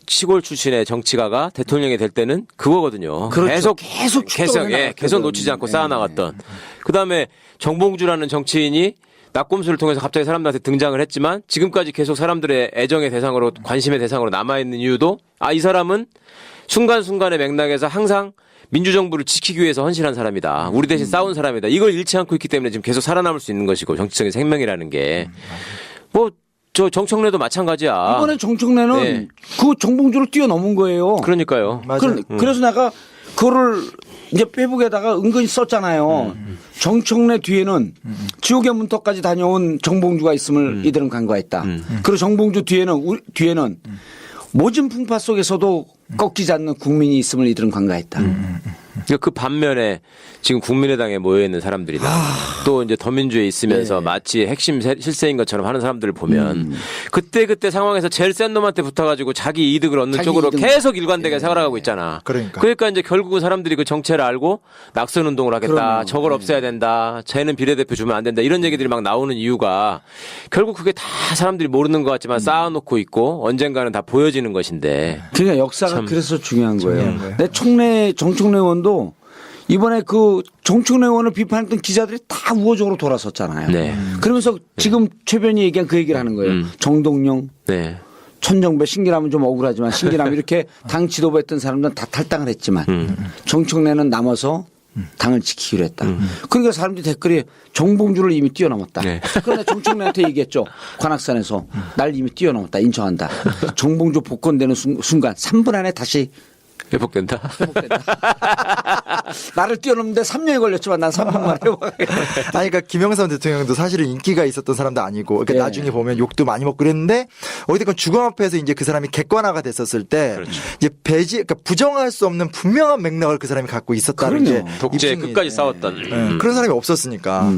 시골 출신의 정치가가 대통령이 될 때는 그거거든요. 그렇죠. 계속 놓치지 않고 쌓아나갔던. 그다음에 정봉주라는 정치인이 낙곰수를 통해서 갑자기 사람들한테 등장을 했지만 지금까지 계속 사람들의 애정의 대상으로 관심의 대상으로 남아있는 이유도 이 사람은 순간순간의 맥락에서 항상 민주정부를 지키기 위해서 헌신한 사람이다. 우리 대신 싸운 사람이다. 이걸 잃지 않고 있기 때문에 지금 계속 살아남을 수 있는 것이고 정치적인 생명이라는 게 뭐 저 정청래도 마찬가지야. 이번에 정청래는 네. 그 정봉주를 뛰어넘은 거예요. 그러니까요. 맞아요. 그래서 내가 그거를 이제 페북에다가 은근히 썼잖아요. 정청래 뒤에는 지옥의 문턱까지 다녀온 정봉주가 있음을 이들은 간과했다. 그리고 정봉주 뒤에는 모진 풍파 속에서도 꺾이지 않는 국민이 있음을 이들은 간과했다. 그 반면에 지금 국민의당에 모여 있는 사람들이나 또 이제 더민주에 있으면서 마치 핵심 실세인 것처럼 하는 사람들을 보면 그때 상황에서 제일 센 놈한테 붙어가지고 자기 이득을 얻는 쪽으로 계속 일관되게 살아가고 있잖아. 그러니까 이제 결국은 사람들이 그 정체를 알고 낙선 운동을 하겠다. 그럼요. 저걸 없애야 된다. 쟤는 비례대표 주면 안 된다. 이런 얘기들이 막 나오는 이유가 결국 그게 다 사람들이 모르는 것 같지만 쌓아놓고 있고 언젠가는 다 보여지는 것인데. 그러니까 역사가 참 그래서 중요한 거예요. 거예요. 내 정청래 의원도 이번에 그 정청래 의원을 비판했던 기자들이 다 우호적으로 돌아섰잖아요. 네. 그러면서 지금 최변이 얘기한 그 얘기를 하는 거예요. 정동영, 네. 천정배, 신기남은 좀 억울하지만 신기남 이렇게 당 지도부 했던 사람들은 다 탈당을 했지만 정청래는 남아서 당을 지키기로 했다. 그러니까 사람들이 댓글에 정봉주를 이미 뛰어넘었다. 네. 그런데 정청래한테 얘기했죠. 관악산에서 날 이미 뛰어넘었다. 인정한다. 정봉주 복권되는 순간 3분 안에 다시 회복된다. 나를 뛰어넘는데 3년이 걸렸지만 난 3분 만에 회복. 아니, 그러니까 김영삼 대통령도 사실은 인기가 있었던 사람도 아니고, 그러니까 네. 나중에 보면 욕도 많이 먹고 그랬는데, 어쨌든 주검 앞에서 이제 그 사람이 객관화가 됐었을 때, 그렇죠. 이제 그러니까 부정할 수 없는 분명한 맥락을 그 사람이 갖고 있었다는 그럼요. 게 독재 입증이- 끝까지 싸웠던. 네, 그런 사람이 없었으니까.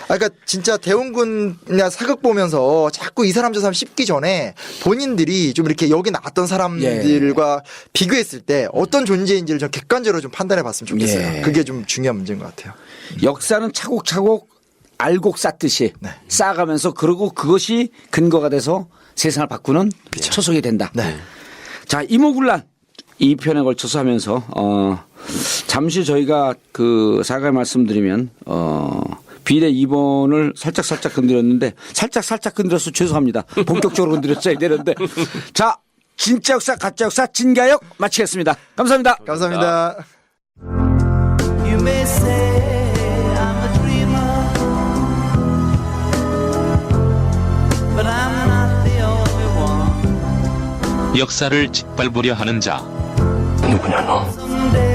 그러니까 진짜 대원군이나 사극 보면서 자꾸 이 사람 저 사람 씹기 전에 본인들이 좀 이렇게 여기 나왔던 사람들과 비교했을 때 어떤 존재인지를 좀 객관적으로 좀 판단해 봤으면 좋겠어요. 예. 그게 좀 중요한 문제인 것 같아요. 역사는 차곡차곡 알곡 쌓듯이 쌓아가면서 그러고 그것이 근거가 돼서 세상을 바꾸는 초석이 된다. 자, 이모군란 이 편에 걸쳐서 하면서 잠시 저희가 그 사과의 말씀드리면 비례 2번을 살짝 건드렸는데 살짝 건드려서 죄송합니다. 본격적으로 건드렸어야 되는데 자, 진짜 역사 가짜 역사 진가역 마치겠습니다. 감사합니다. 감사합니다. You may say I'm a dreamer, but I'm not the only one. 역사를 짓밟으려 하는 자 Someday